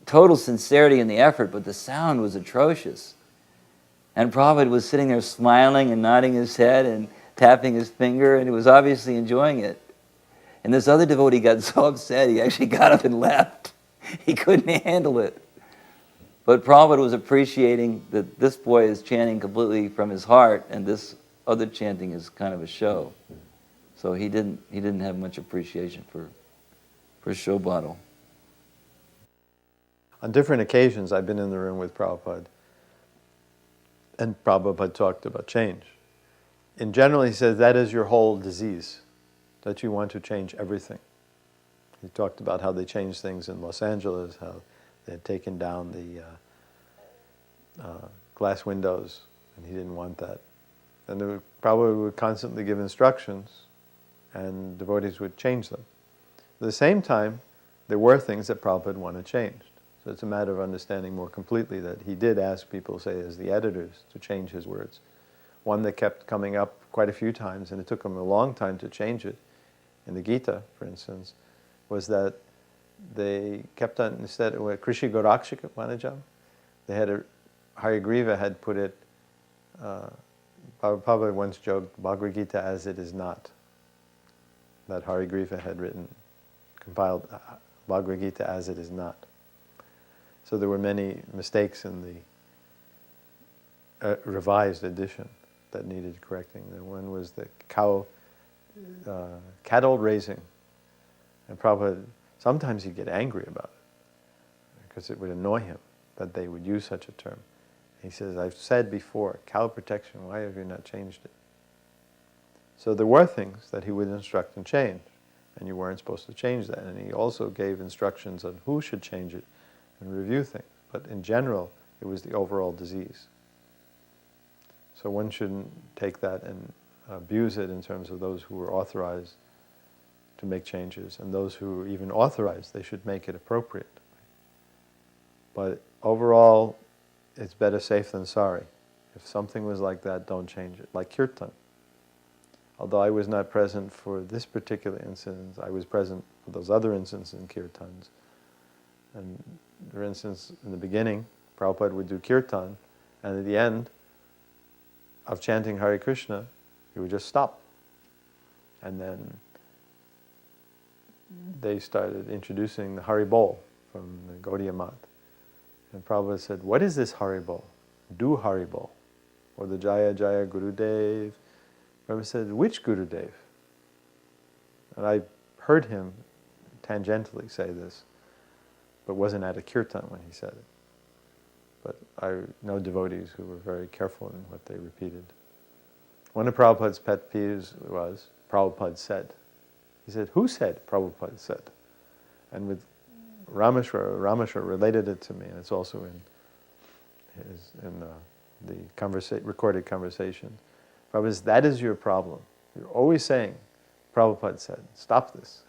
total sincerity in the effort, but the sound was atrocious. And Prabhupada was sitting there smiling and nodding his head and tapping his finger, and he was obviously enjoying it. And this other devotee got so upset, he actually got up and left. He couldn't handle it. But Prabhupada was appreciating that this boy is chanting completely from his heart, and this other chanting is kind of a show. So he didn't have much appreciation for show bottle. On different occasions, I've been in the room with Prabhupada, and Prabhupada talked about change. In general, he says that is your whole disease, that you want to change everything. He talked about how they changed things in Los Angeles, how they had taken down the glass windows, and he didn't want that. And Prabhupada would constantly give instructions, and devotees would change them. At the same time, there were things that Prabhupada wanted changed. So it's a matter of understanding more completely that he did ask people, say, as the editors, to change his words. One that kept coming up quite a few times, and it took him a long time to change it, in the Gita, for instance, was that they kept on, instead of Krishi Gorakshika Vanajam, they had Harigriva had put it, Prabhupada once joked, Bhagavad Gita as it is not. That Harigriva had compiled Bhagavad Gita as it is not. So there were many mistakes in the revised edition that needed correcting. The one was the cattle raising. And Prabhupada, sometimes he'd get angry about it because it would annoy him that they would use such a term. He says, I've said before, cow protection, why have you not changed it? So there were things that he would instruct and change. and you weren't supposed to change that. And he also gave instructions on who should change it and review things. But in general, it was the overall disease. So one shouldn't take that and abuse it in terms of those who were authorized to make changes, and those who were even authorized, they should make it appropriate. But overall, it's better safe than sorry. If something was like that, don't change it. Like kirtan. Although I was not present for this particular incident, I was present for those other incidents in kirtans. And for instance, in the beginning, Prabhupada would do kirtan, and at the end of chanting Hare Krishna, he would just stop. And then they started introducing the Hari Bol from the Gaudiya Math. And Prabhupada said, what is this Hari Bol? Do Hari Bol. Or the Jaya Jaya Gurudev. Prabhupada said, which Gurudev? And I heard him tangentially say this, but wasn't at a kirtan when he said it. But I know devotees who were very careful in what they repeated. One of Prabhupada's pet peeves was, Prabhupada said. He said, who said? Prabhupada said. And with Rameshwar related it to me, and it's also in the recorded conversation. Prabhupada says, that is your problem. You're always saying, Prabhupada said, stop this.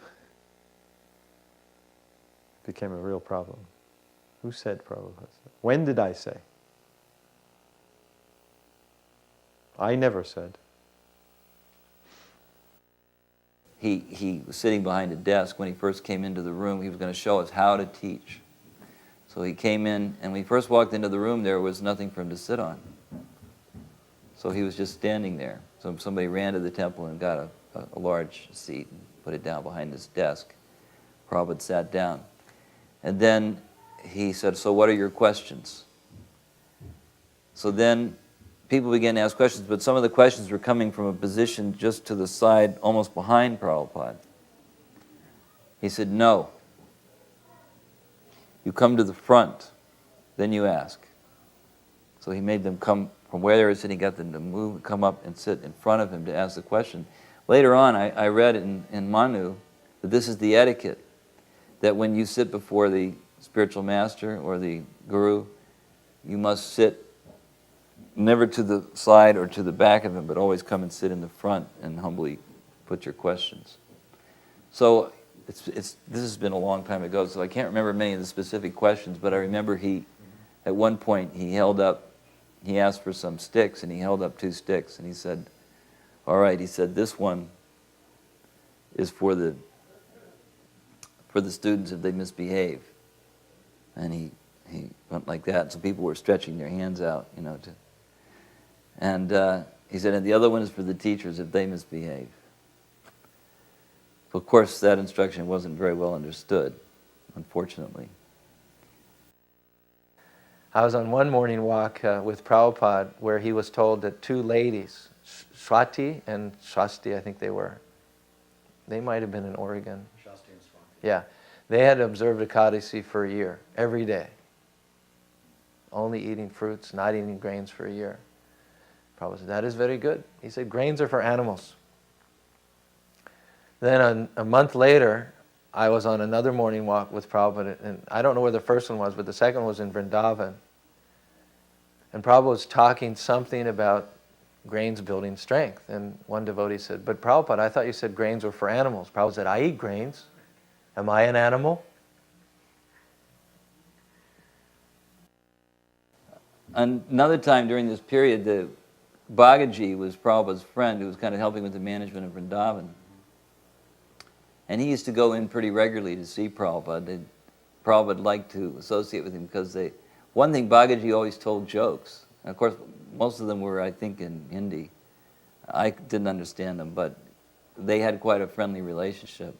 It became a real problem. Who said Prabhupada said? When did I say? I never said. He was sitting behind a desk when he first came into the room. He was going to show us how to teach. So he came in, and when he first walked into the room, there was nothing for him to sit on. So he was just standing there. So somebody ran to the temple and got a large seat and put it down behind his desk. Prabhupada sat down. And then he said, so what are your questions? So then people began to ask questions, but some of the questions were coming from a position just to the side, almost behind Prabhupada. He said, no. You come to the front, then you ask. So he made them come from where they were sitting, got them to come up and sit in front of him to ask the question. Later on, I read in Manu that this is the etiquette, that when you sit before the spiritual master or the guru, you must sit never to the side or to the back of him, but always come and sit in the front and humbly put your questions. So this has been a long time ago, so I can't remember many of the specific questions, but I remember at one point he asked for some sticks, and he held up 2 sticks, and he said, all right, he said, this one is for the students if they misbehave. And he went like that, so people were stretching their hands out, and he said, and the other one is for the teachers if they misbehave. So of course that instruction wasn't very well understood, unfortunately. I was on one morning walk with Prabhupada where he was told that 2 ladies, Swati and Shasti, I think they might have been in Oregon. Shasti and Swati. Yeah. They had observed Ekadasi for a year, every day. Only eating fruits, not eating grains for a year. Prabhupada said, that is very good. He said, grains are for animals. Then a month later, I was on another morning walk with Prabhupada, and I don't know where the first one was, but the second one was in Vrindavan. And Prabhupada was talking something about grains building strength. And one devotee said, but Prabhupada, I thought you said grains were for animals. Prabhupada said, I eat grains. Am I an animal? Another time during this period, the Bhagaji was Prabhupada's friend who was kind of helping with the management of Vrindavan. And he used to go in pretty regularly to see Prabhupada. Prabhupada liked to associate with him because one thing, Bhagaji always told jokes. And of course, most of them were, I think, in Hindi. I didn't understand them, but they had quite a friendly relationship.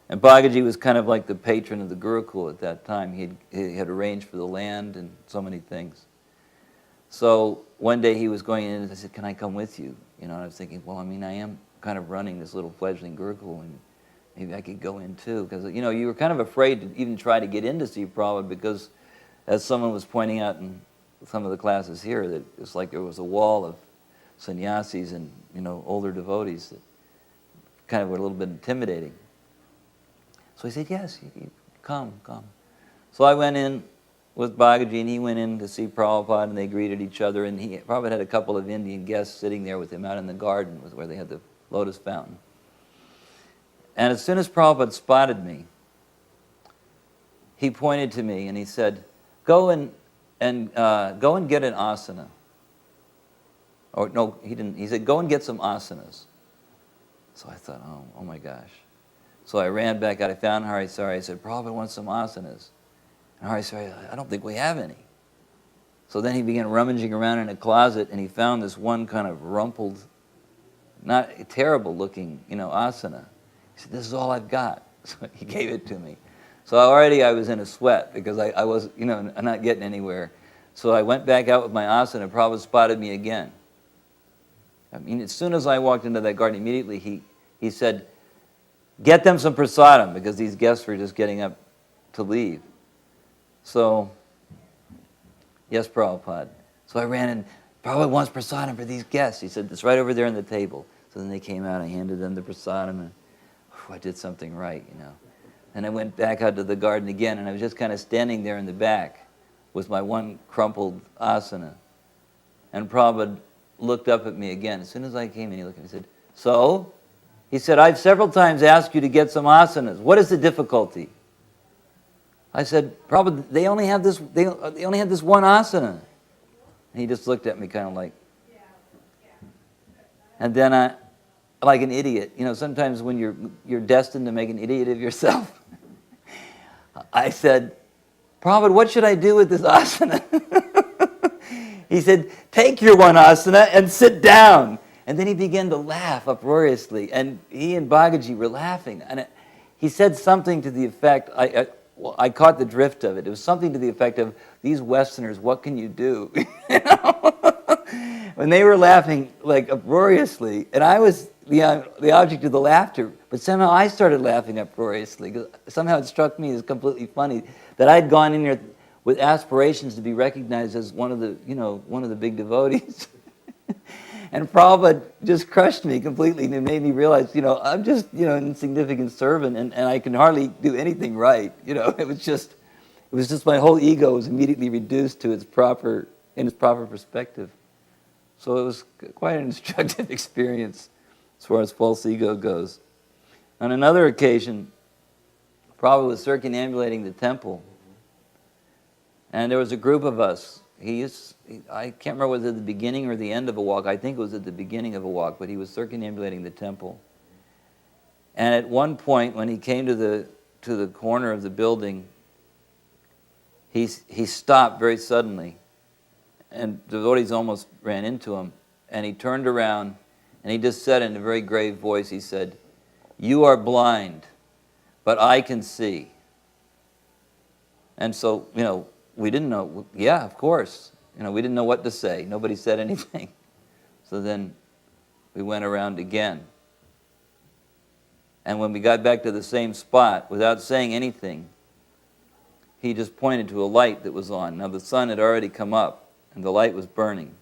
And Bhagaji was kind of like the patron of the Gurukul at that time. He had arranged for the land and so many things. So one day he was going in and I said, can I come with you? And I was thinking, well, I am kind of running this little fledgling Gurukul, and maybe I could go in too. Because, you were kind of afraid to even try to get in to see Prabhupada because, as someone was pointing out in some of the classes here, that it's like there was a wall of sannyasis and, older devotees that kind of were a little bit intimidating. So he said, yes, come. So I went in with Bhagaji, and he went in to see Prabhupada, and they greeted each other, and Prabhupada had a couple of Indian guests sitting there with him out in the garden where they had the lotus fountain. And as soon as Prabhupada spotted me, he pointed to me and he said, go and get an asana. Or no, he didn't. He said, go and get some asanas. So I thought, oh my gosh. So I ran back out. I found Harisari. I said, Prabhupada wants some asanas. And Harisari, I don't think we have any. So then he began rummaging around in a closet, and he found this one kind of rumpled, not terrible looking, asana. He said, this is all I've got. So he gave it to me. So already I was in a sweat because I was, not getting anywhere. So I went back out with my asana, and Prabhupada spotted me again. I mean, as soon as I walked into that garden, immediately he said, get them some prasadam, because these guests were just getting up to leave. So, yes, Prabhupada. So I ran in, Prabhupada wants prasadam for these guests. He said, it's right over there on the table. So then they came out, I handed them the prasadam, and I did something right, And I went back out to the garden again, and I was just kind of standing there in the back with my one crumpled asana. And Prabhupada looked up at me again. As soon as I came in, he looked at me and said, so? He said, I've several times asked you to get some asanas. What is the difficulty? I said, Prabhupada, they only have this one asana. And he just looked at me kind of like, and then I, like an idiot, sometimes when you're destined to make an idiot of yourself, I said, Prabhupada, what should I do with this asana? He said, take your one asana and sit down. And then he began to laugh uproariously, and he and Bhagaji were laughing. And he said something to the effect, I caught the drift of it. It was something to the effect of, these Westerners, what can you do? When they were laughing like uproariously, and I was the object of the laughter, but somehow I started laughing uproariously, because somehow it struck me as completely funny that I'd gone in there with aspirations to be recognized as one of the big devotees. And Prabhupada just crushed me completely, and it made me realize, I'm just, an insignificant servant, and I can hardly do anything right. It was just my whole ego was immediately reduced to its proper perspective. So it was quite an instructive experience as far as false ego goes. On another occasion, Prabhupada was circumambulating the temple, and there was a group of us. I can't remember whether at the beginning or the end of a walk. I think it was at the beginning of a walk, but he was circumambulating the temple. And at one point, when he came to the corner of the building, he stopped very suddenly, and the devotees almost ran into him. And he turned around, and he just said in a very grave voice, he said, "You are blind, but I can see." And so, we didn't know. Yeah, of course. We didn't know what to say. Nobody said anything. So then we went around again. And when we got back to the same spot, without saying anything, he just pointed to a light that was on. Now the sun had already come up, and the light was burning.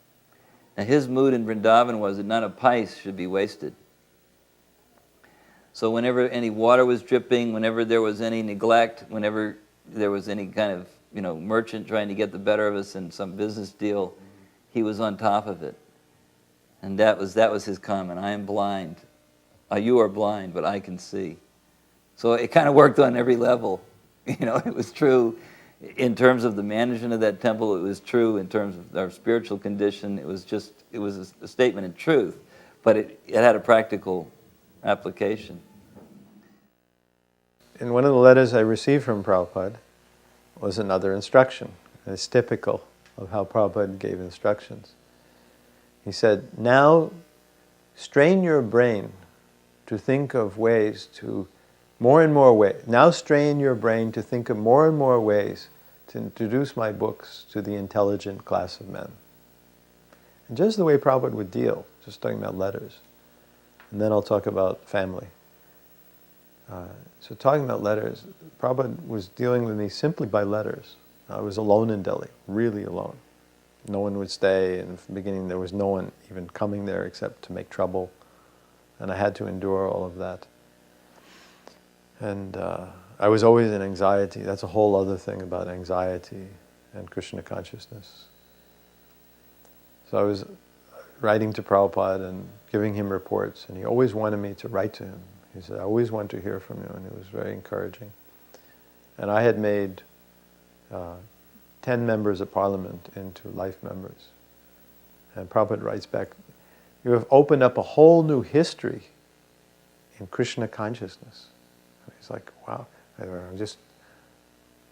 Now his mood in Vrindavan was that none of pice should be wasted. So whenever any water was dripping, whenever there was any neglect, whenever there was any kind of merchant trying to get the better of us in some business deal, he was on top of it. And that was his comment. I am blind. You are blind, but I can see. So it kind of worked on every level. It was true in terms of the management of that temple. It was true in terms of our spiritual condition. It was a statement of truth, but it had a practical application. In one of the letters I received from Prabhupada was another instruction. It's typical of how Prabhupada gave instructions. He said, now strain your brain to think of ways to more and more ways. Now strain your brain to think of more and more ways to introduce my books to the intelligent class of men. And just the way Prabhupada would deal, just talking about letters. And then I'll talk about family. So talking about letters, Prabhupada was dealing with me simply by letters. I was alone in Delhi, really alone. No one would stay, and from the beginning there was no one even coming there except to make trouble. And I had to endure all of that. And I was always in anxiety. That's a whole other thing about anxiety and Krishna consciousness. So I was writing to Prabhupada and giving him reports, and he always wanted me to write to him. He said, I always want to hear from you, and it was very encouraging. And I had made 10 members of parliament into life members. And Prabhupada writes back, you have opened up a whole new history in Krishna consciousness. And he's like, wow, I just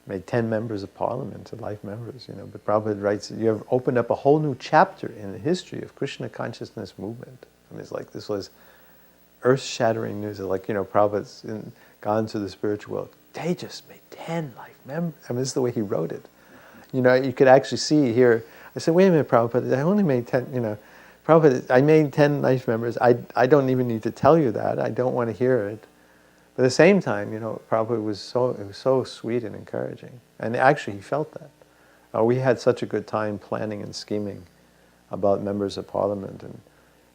made 10 members of parliament to life members, But Prabhupada writes, you have opened up a whole new chapter in the history of Krishna consciousness movement. I mean, it's like this was earth-shattering news. Like, Prabhupada's gone to the spiritual world. Tejiyas made 10 life members. I mean, this is the way he wrote it. You could actually see here. I said, wait a minute, Prabhupada, I only made 10, Prabhupada, I made 10 life members. I don't even need to tell you that. I don't want to hear it. But at the same time, Prabhupada was so sweet and encouraging. And actually, he felt that. We had such a good time planning and scheming about members of parliament, and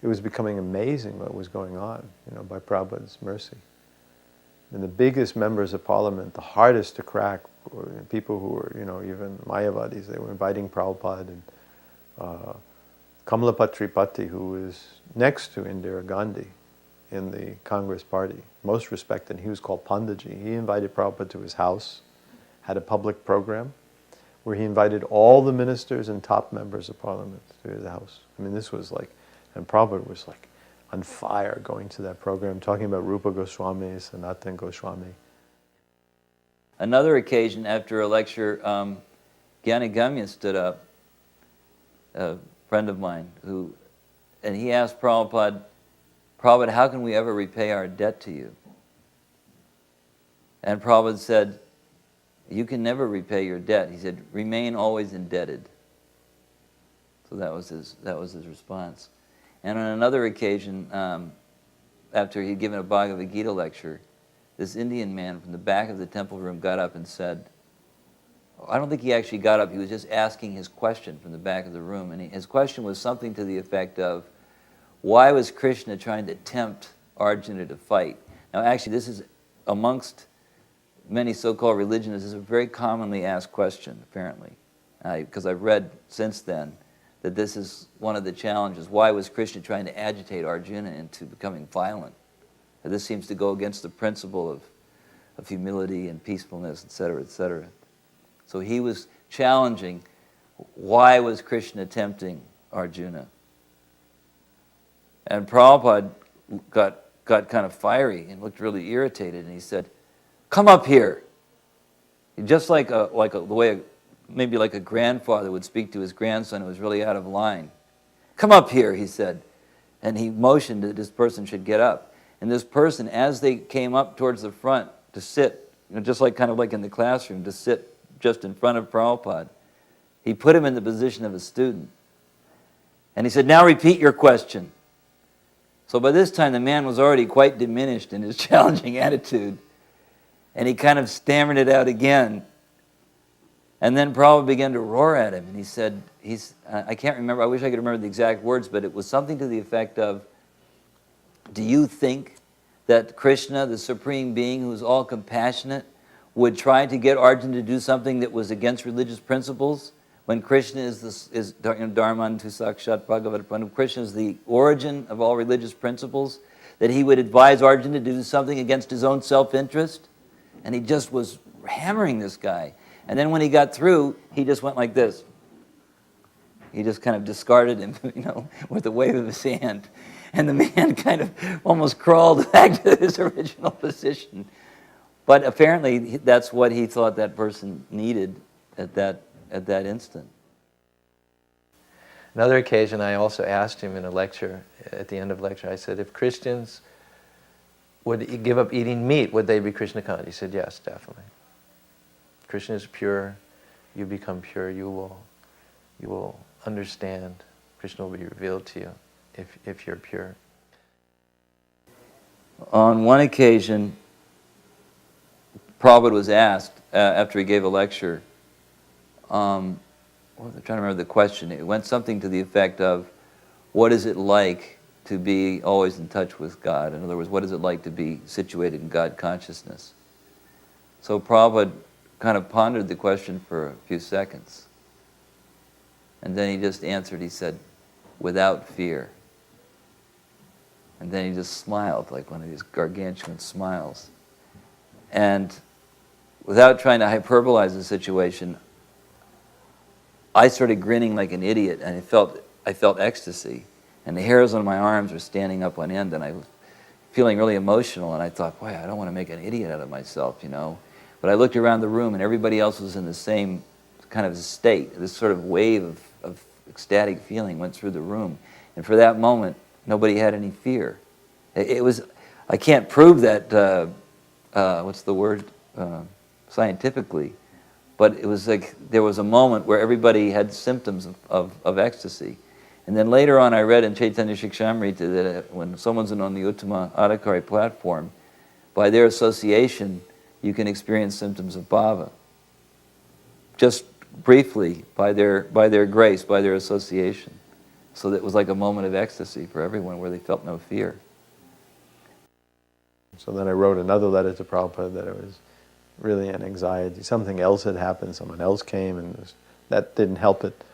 it was becoming amazing what was going on, by Prabhupada's mercy. And the biggest members of parliament, the hardest to crack, were people who were, even Mayavadis. They were inviting Prabhupada, and Kamalapatri Patti, who was next to Indira Gandhi in the Congress party, most respected. He was called Panditji. He invited Prabhupada to his house, had a public program where he invited all the ministers and top members of parliament to his house. I mean, this was like, and Prabhupada was like on fire going to that program, talking about Rupa Goswami, Sanatana Goswami. Another occasion after a lecture, Gyani Gamya stood up, a friend of mine, and he asked Prabhupada, how can we ever repay our debt to you? And Prabhupada said, you can never repay your debt. He said, remain always indebted. So that was his response. And on another occasion, after he'd given a Bhagavad Gita lecture, this Indian man from the back of the temple room got up and said, I don't think he actually got up, he was just asking his question from the back of the room. And his question was something to the effect of, why was Krishna trying to tempt Arjuna to fight? Now actually this is, amongst many so-called religions, this is a very commonly asked question, apparently. Because I've read since then that this is one of the challenges. Why was Krishna trying to agitate Arjuna into becoming violent? This seems to go against the principle of humility and peacefulness, etc., etc. So he was challenging, why was Krishna tempting Arjuna? And Prabhupada got kind of fiery and looked really irritated, and he said, come up here. Just like the way maybe like a grandfather would speak to his grandson who was really out of line. Come up here, he said. And he motioned that this person should get up. And this person, as they came up towards the front to sit, just like kind of like in the classroom, to sit just in front of Prabhupada, he put him in the position of a student. And he said, now repeat your question. So by this time, the man was already quite diminished in his challenging attitude. And he kind of stammered it out again. And then Prabhupada began to roar at him. And he said, I can't remember, I wish I could remember the exact words, but it was something to the effect of, do you think that Krishna, the Supreme Being who is all compassionate, would try to get Arjuna to do something that was against religious principles? When Krishna is Dharman tu Sakshat Bhagavat, when Krishna is the origin of all religious principles, that he would advise Arjuna to do something against his own self-interest? And he just was hammering this guy. And then when he got through, he just went like this. He just kind of discarded him, with a wave of his hand. And the man kind of almost crawled back to his original position. But apparently, that's what he thought that person needed at that instant. Another occasion, I also asked him in a lecture, at the end of lecture, I said, if Christians would give up eating meat, would they be Krishna conscious? He said, yes, definitely. Krishna is pure, you become pure, you will understand, Krishna will be revealed to you if you're pure. On one occasion, Prabhupada was asked, after he gave a lecture, I'm trying to remember the question. It went something to the effect of, what is it like to be always in touch with God? In other words, what is it like to be situated in God consciousness? So Prabhupada kind of pondered the question for a few seconds. And then he just answered, he said, without fear. And then he just smiled, like one of these gargantuan smiles. And without trying to hyperbolize the situation, I started grinning like an idiot, and I felt ecstasy. And the hairs on my arms were standing up on end, and I was feeling really emotional, and I thought, boy, I don't want to make an idiot out of myself, you know. But I looked around the room, and everybody else was in the same kind of state. This sort of wave of ecstatic feeling went through the room. And for that moment, nobody had any fear. It was, I can't prove that, what's the word, scientifically, but it was like there was a moment where everybody had symptoms of ecstasy. And then later on I read in Chaitanya Shikshamrita that when someone's on the Uttama Adhikari platform, by their association, you can experience symptoms of bhava. Just briefly, by their grace, by their association. So that it was like a moment of ecstasy for everyone where they felt no fear. So then I wrote another letter to Prabhupada that it was really an anxiety. Something else had happened, someone else came, and that didn't help it.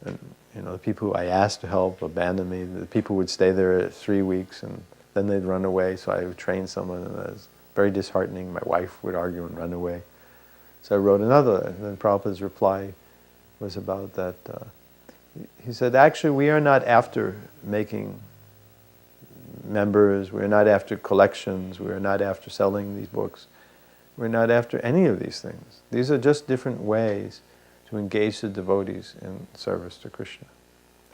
And you know, the people who I asked to help abandoned me. The people would stay there 3 weeks, and then they'd run away, so I would train someone, and it was very disheartening. My wife would argue and run away. So I wrote another letter, and then Prabhupada's reply was about that. He said, actually, we are not after making members, we're not after collections, we're not after selling these books, we're not after any of these things. These are just different ways to engage the devotees in service to Krishna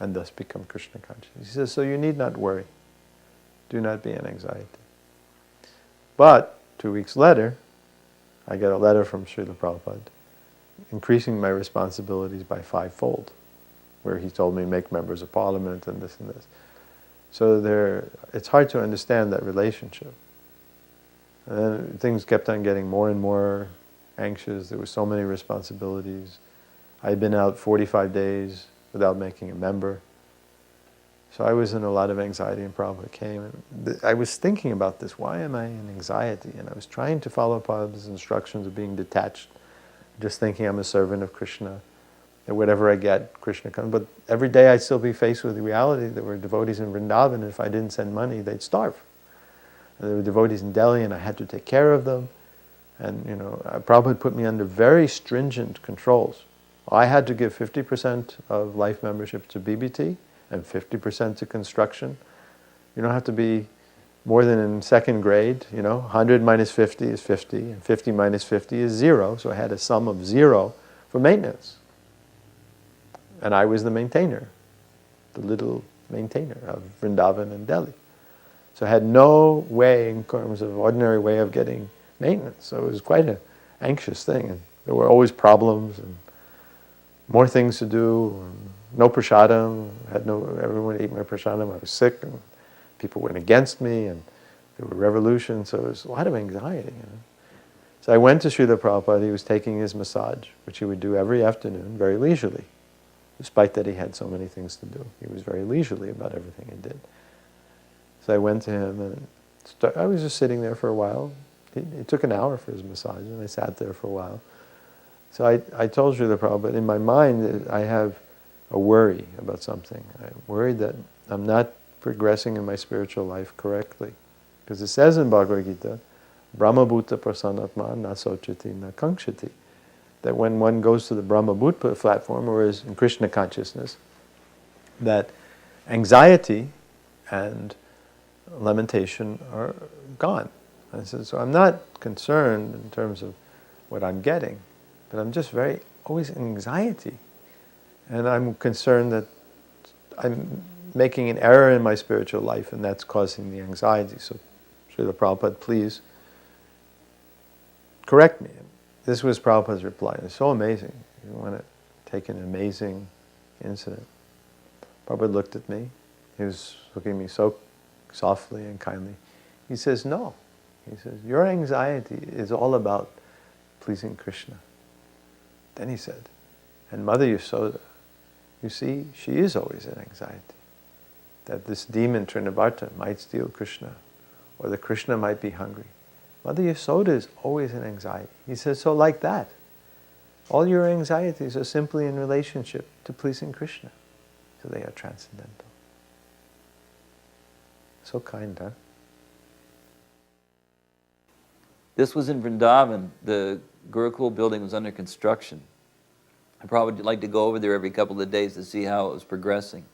and thus become Krishna conscious. He says, so you need not worry. Do not be in anxiety. But 2 weeks later, I get a letter from Srila Prabhupada increasing my responsibilities by 5-fold, where he told me make members of parliament and this and this. So it's hard to understand that relationship. And then things kept on getting more and more anxious. There were so many responsibilities. I had been out 45 days without making a member. So I was in a lot of anxiety, and Prabhupada came. And I was thinking about this. Why am I in anxiety? And I was trying to follow Prabhupada's instructions of being detached, just thinking I'm a servant of Krishna. That whatever I get, Krishna comes. But every day I'd still be faced with the reality that there were devotees in Vrindavan, and if I didn't send money, they'd starve. And there were devotees in Delhi, and I had to take care of them. And you know, Prabhupada put me under very stringent controls. I had to give 50% of life membership to BBT and 50% to construction. You don't have to be more than in second grade. You know, 100 minus 50 is 50, and 50 minus 50 is 0. So I had a sum of 0 for maintenance. And I was the maintainer, the little maintainer of Vrindavan and Delhi. So I had no way, in terms of ordinary way, of getting maintenance. So it was quite an anxious thing. And there were always problems and more things to do. And no prasadam. Everyone ate my prasadam. I was sick, and people went against me, and there were revolutions. So it was a lot of anxiety. You know? So I went to Srila Prabhupada. He was taking his massage, which he would do every afternoon, very leisurely. Despite that he had so many things to do. He was very leisurely about everything he did. So I went to him, and I was just sitting there for a while. It took an hour for his massage, and I sat there for a while. So I told Srila Prabhupada, in my mind, I have a worry about something. I'm worried that I'm not progressing in my spiritual life correctly. Because it says in Bhagavad Gita, Brahma Bhuta Prasanatma na sochati na kankshati. That when one goes to the Brahma Bhuta platform, or is in Krishna consciousness, that anxiety and lamentation are gone. I said, so I'm not concerned in terms of what I'm getting, but I'm just always in anxiety. And I'm concerned that I'm making an error in my spiritual life, and that's causing the anxiety. So, Srila Prabhupada, please correct me. This was Prabhupada's reply. It's so amazing. You want to take an amazing incident. Prabhupada looked at me. He was looking at me so softly and kindly. He says, no. He says, your anxiety is all about pleasing Krishna. Then he said, and Mother Yasoda, you see, she is always in anxiety. That this demon Trinavarta might steal Krishna, or that Krishna might be hungry. Mother Yasoda is always in anxiety. He says, so like that. All your anxieties are simply in relationship to pleasing Krishna. So they are transcendental. So kind, huh? This was in Vrindavan. The Gurukul building was under construction. I probably would like to go over there every couple of days to see how it was progressing.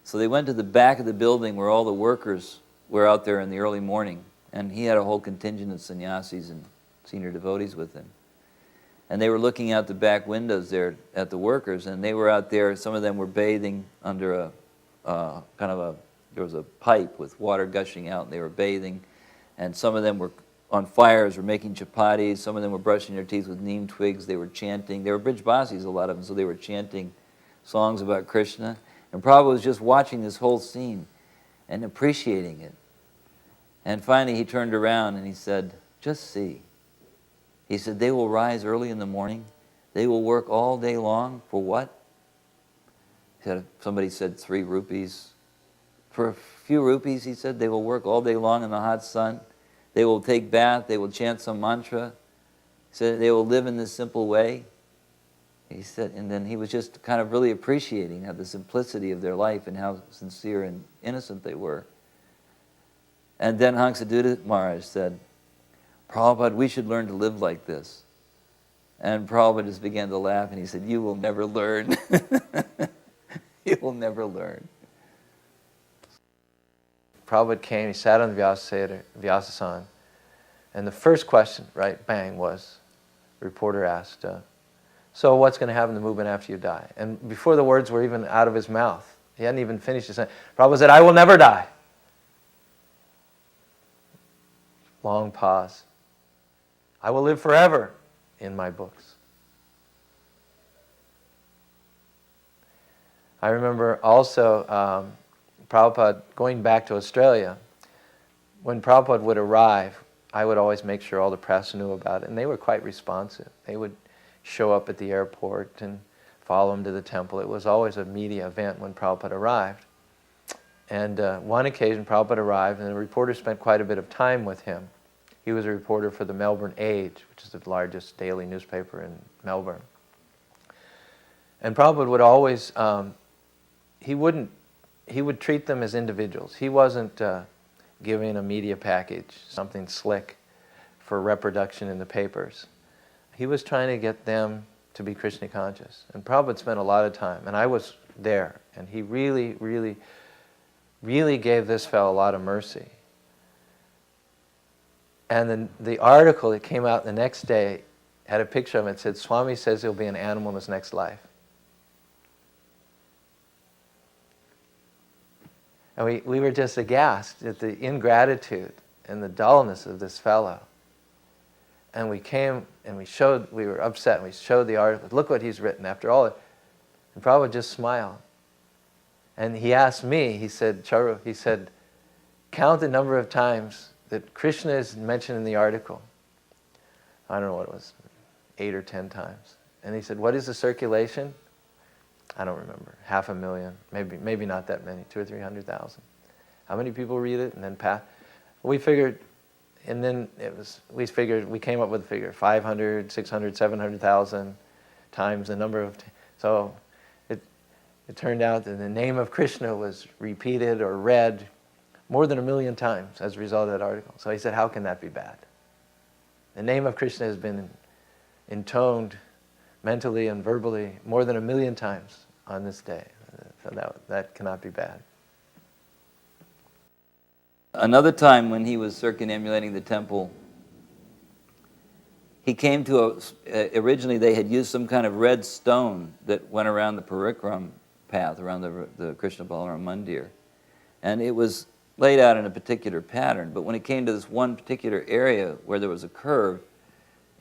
So they went to the back of the building where all the workers were out there in the early morning, and he had a whole contingent of sannyasis and senior devotees with him. And they were looking out the back windows there at the workers, and they were out there, some of them were bathing under there was a pipe with water gushing out, and they were bathing, and some of them were on fires, were making chapatis, some of them were brushing their teeth with neem twigs, they were chanting, they were Brijbasis, a lot of them, so they were chanting songs about Krishna. And Prabhupada was just watching this whole scene and appreciating it. And finally he turned around and he said, just see. He said, they will rise early in the morning, they will work all day long, for what? He said, somebody said 3 rupees. For a few rupees, he said, they will work all day long in the hot sun. They will take bath, they will chant some mantra. He said, they will live in this simple way. He said, and then he was just kind of really appreciating how the simplicity of their life and how sincere and innocent they were. And then Hansaduta Maharaj said, Prabhupada, we should learn to live like this. And Prabhupada just began to laugh and he said, you will never learn. You will never learn. Prabhupada came, he sat on the Vyasasan, and the first question, right, bang, was, the reporter asked, so what's going to happen to the movement after you die? And before the words were even out of his mouth, he hadn't even finished his sentence, Prabhupada said, I will never die. Long pause. I will live forever in my books. I remember also Prabhupada going back to Australia. When Prabhupada would arrive, I would always make sure all the press knew about it, and they were quite responsive. They would show up at the airport and follow him to the temple. It was always a media event when Prabhupada arrived. And one occasion Prabhupada arrived and the reporter spent quite a bit of time with him. He was a reporter for the Melbourne Age, which is the largest daily newspaper in Melbourne. And Prabhupada would always, he would treat them as individuals. He wasn't giving a media package, something slick for reproduction in the papers. He was trying to get them to be Krishna conscious. And Prabhupada spent a lot of time, and I was there, and he really, really, really gave this fellow a lot of mercy. And then the article that came out the next day had a picture of him. It said, Swami says he'll be an animal in his next life. And we were just aghast at the ingratitude and the dullness of this fellow. And we came and we were upset and we showed the article. Look what he's written after all. And Prabhupada just smiled. And he asked me, he said, Caru, he said, count the number of times that Krishna is mentioned in the article. I don't know what it was, 8 or 10 times. And he said, what is the circulation? I don't remember, 500,000, maybe not that many, 200,000 or 300,000. How many people read it and then pass? We figured, and then we came up with a figure, 500, 600, 700,000 times the number of, so it turned out that the name of Krishna was repeated or read more than 1 million times as a result of that article. So he said, how can that be bad? The name of Krishna has been intoned mentally and verbally more than 1 million times on this day. So that cannot be bad. Another time when he was circumambulating the temple, he came to originally they had used some kind of red stone that went around the parikram path, around the Krishna Balaram Mandir. And it was laid out in a particular pattern, but when it came to this one particular area where there was a curve,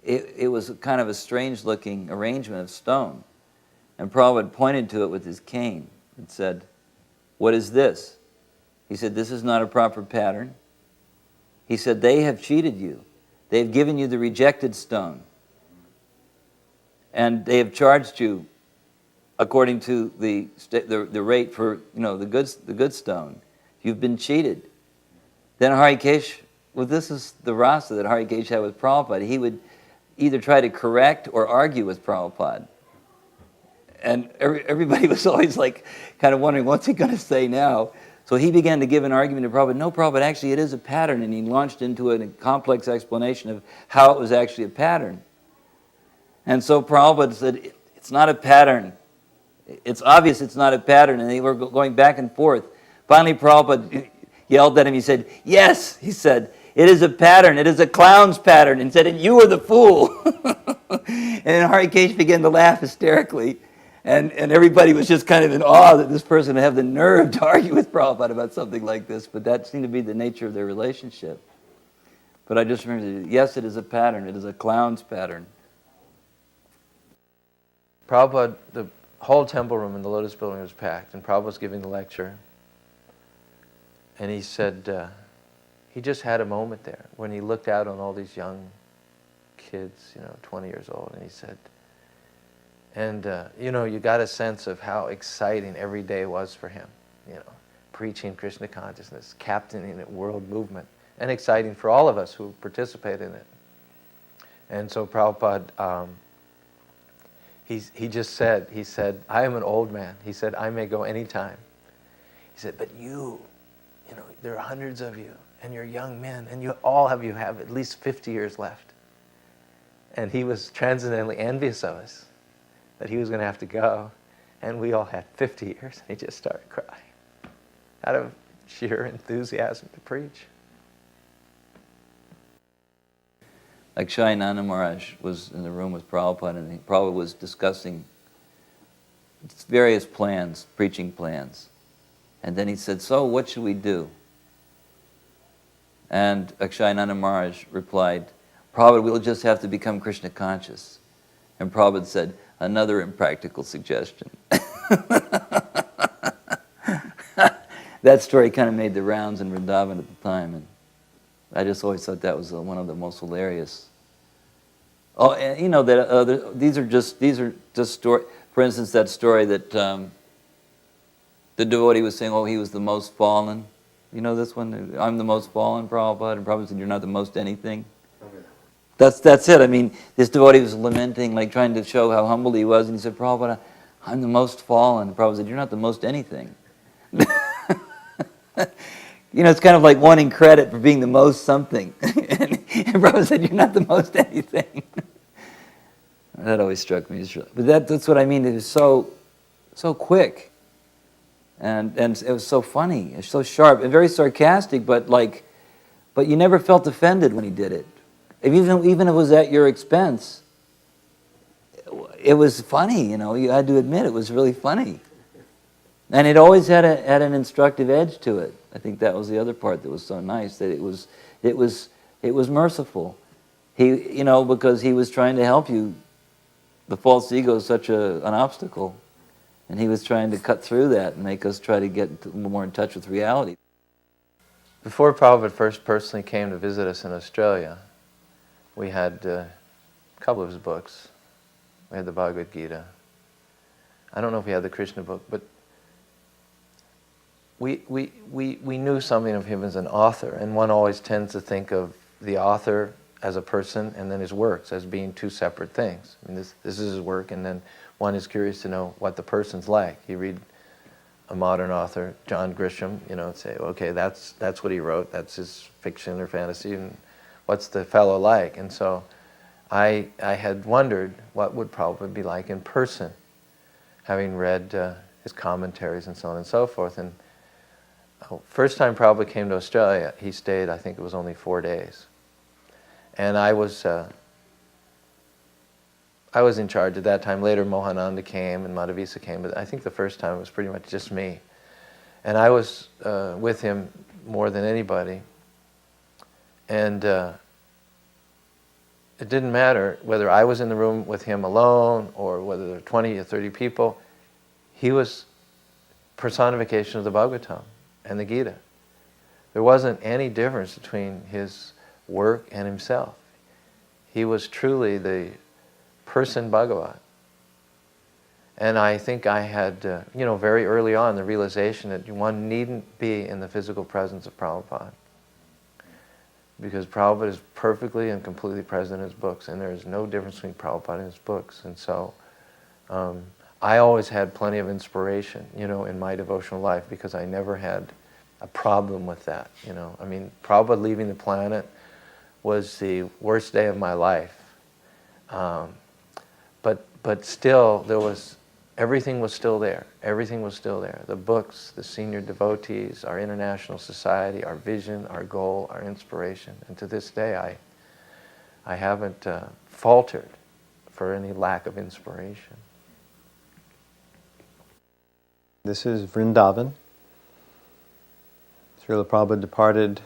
it was kind of a strange-looking arrangement of stone. And Prabhupada pointed to it with his cane and said, what is this? He said, this is not a proper pattern. He said, they have cheated you. They have given you the rejected stone. And they have charged you according to the rate for the good stone. You've been cheated. Then Harikesh well, this is the rasa that Harikesh had with Prabhupada. He would either try to correct or argue with Prabhupada. And everybody was always like, kind of wondering, what's he going to say now? So he began to give an argument to Prabhupada. No, Prabhupada, actually it is a pattern. And he launched into a complex explanation of how it was actually a pattern. And so Prabhupada said, it's not a pattern. It's obvious it's not a pattern. And they were going back and forth. Finally, Prabhupada yelled at him. He said, yes, he said, it is a pattern. It is a clown's pattern. And said, and you are the fool. And then Harikesh began to laugh hysterically. And everybody was just kind of in awe that this person would have the nerve to argue with Prabhupada about something like this. But that seemed to be the nature of their relationship. But I just remember, yes, it is a pattern. It is a clown's pattern. Prabhupada, the whole temple room in the Lotus building was packed, and Prabhupada was giving the lecture. And he said, he just had a moment there when he looked out on all these young kids, 20 years old, and he said, and you got a sense of how exciting every day was for him, preaching Krishna consciousness, captaining a world movement, and exciting for all of us who participate in it. And so Prabhupada, he just said, I am an old man. He said, I may go anytime. He said, but you there are hundreds of you, and you're young men, and you have at least 50 years left. And he was transcendently envious of us, that he was going to have to go, and we all had 50 years, and he just started crying out of sheer enthusiasm to preach. Like Shayananda Maharaj was in the room with Prabhupada, and Prabhupada was discussing various plans, preaching plans. And then he said, so what should we do? And Akshayananda Maharaj replied, Prabhupada, we'll just have to become Krishna conscious. And Prabhupada said, another impractical suggestion. That story kind of made the rounds in Vrindavan at the time, and I just always thought that was one of the most hilarious. Oh, and that these are just story. For instance, that story that the devotee was saying, "Oh, he was the most fallen." You know this one? I'm the most fallen, Prabhupada, and Prabhupada said, "You're not the most anything." That's it. I mean, this devotee was lamenting, like trying to show how humble he was, and he said, "Prabhupada, I'm the most fallen." And Prabhupada said, "You're not the most anything." It's kind of like wanting credit for being the most something. And Prabhupada said, "You're not the most anything." That always struck me. But that's what I mean. It was so quick, and it was so funny. It was so sharp and very sarcastic. But you never felt offended when he did it. Even if it was at your expense, it was funny. You had to admit it was really funny. And it always had an instructive edge to it. I think that was the other part that was so nice, that it was merciful. Because he was trying to help you. The false ego is such an obstacle, and he was trying to cut through that and make us try to get more in touch with reality. Before Prabhupada first personally came to visit us in Australia, we had a couple of his books. We had the Bhagavad Gita. I don't know if we had the Krishna book, but we knew something of him as an author, and one always tends to think of the author as a person and then his works as being two separate things. I mean, this is his work, and then one is curious to know what the person's like. You read a modern author, John Grisham, and say, okay, that's what he wrote, that's his fiction or fantasy, and what's the fellow like? And so I had wondered what would Prabhupada be like in person, having read his commentaries and so on and so forth. And first time Prabhupada came to Australia, he stayed, I think it was only 4 days. And I was in charge at that time. Later Mohananda came and Madhavisa came, but I think the first time it was pretty much just me. And I was with him more than anybody. And it didn't matter whether I was in the room with him alone or whether there were 20 or 30 people. He was personification of the Bhagavatam and the Gita. There wasn't any difference between his work and himself. He was truly the person Bhagavat. And I think I had, very early on the realization that one needn't be in the physical presence of Prabhupada. because Prabhupada is perfectly and completely present in his books, and there is no difference between Prabhupada and his books. And so I always had plenty of inspiration, in my devotional life, because I never had a problem with that, I mean, Prabhupada leaving the planet was the worst day of my life. But still, everything was still there. Everything was still there. The books, the senior devotees, our international society, our vision, our goal, our inspiration. And to this day, I haven't faltered for any lack of inspiration. This is Vrindavan. Srila Prabhupada departed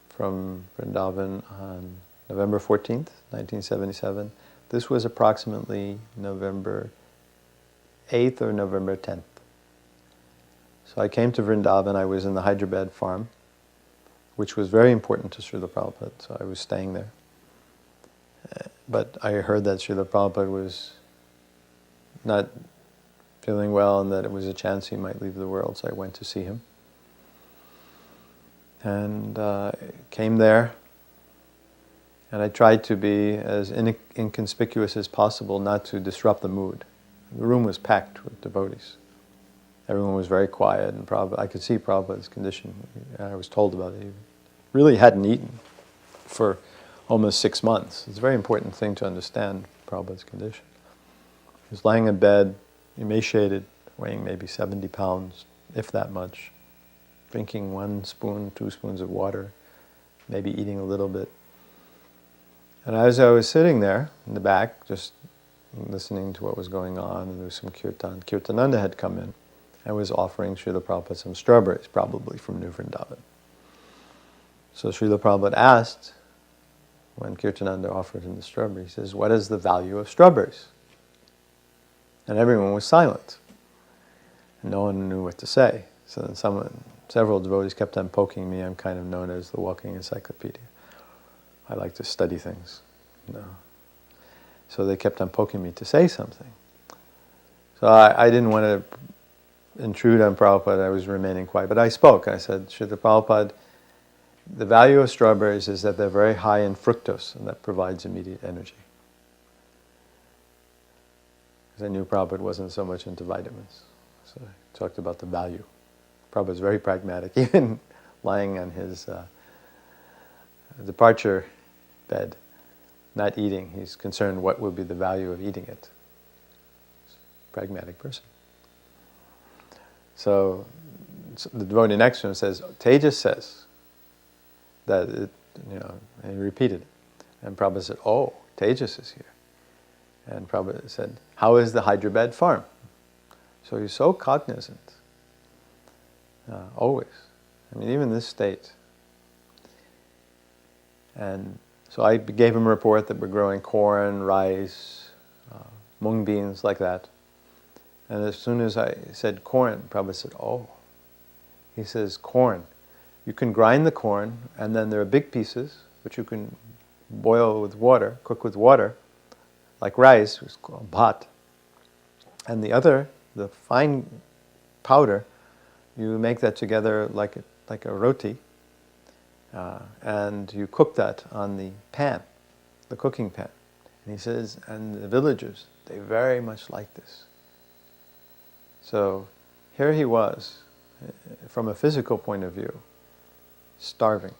from Vrindavan on November 14th, 1977. This was approximately November 8th or November 10th. So I came to Vrindavan. I was in the Hyderabad farm, which was very important to Srila Prabhupada, so I was staying there. But I heard that Srila Prabhupada was not feeling well and that it was a chance he might leave the world, so I went to see him. And came there, and I tried to be as inconspicuous as possible, not to disrupt the mood. The room was packed with devotees. Everyone was very quiet, and I could see Prabhupada's condition. I was told about it. He really hadn't eaten for almost 6 months. It's a very important thing to understand Prabhupada's condition. He was lying in bed, emaciated, weighing maybe 70 pounds, if that much, drinking 1 spoon, 2 spoons of water, maybe eating a little bit. And as I was sitting there in the back, just listening to what was going on, and there was some kirtan. Kirtananda had come in and was offering Srila Prabhupada some strawberries, probably from New Vrindavan. So Srila Prabhupada asked, when Kirtananda offered him the strawberry, he says, "What is the value of strawberries?" And everyone was silent. And no one knew what to say. So then several devotees kept on poking me. I'm kind of known as the walking encyclopedia. I like to study things. So they kept on poking me to say something. So I didn't want to intrude on Prabhupada. I was remaining quiet. But I spoke. I said, Srila Prabhupada, the value of strawberries is that they're very high in fructose, and that provides immediate energy. Because I knew Prabhupada wasn't so much into vitamins. So I talked about the value. Prabhupada's very pragmatic. Even lying on his departure bed, not eating, he's concerned what would be the value of eating it. He's a pragmatic person. So the devotee next to him says, Tejiyas says that it, and he repeated it. And Prabhupada said, "Oh, Tejiyas is here." And Prabhupada said, "How is the Hyderabad farm?" So he's so cognizant, always. I mean, even this state. And so I gave him a report that we're growing corn, rice, mung beans, like that. And as soon as I said corn, Prabhupada said, "Oh." He says, "Corn. You can grind the corn, and then there are big pieces, which you can boil with water, cook with water, like rice, which is called bhat. And the other, the fine powder, you make that together like a roti, and you cook that on the pan, the cooking pan." And he says, and the villagers, they very much like this. So here he was, from a physical point of view, starving.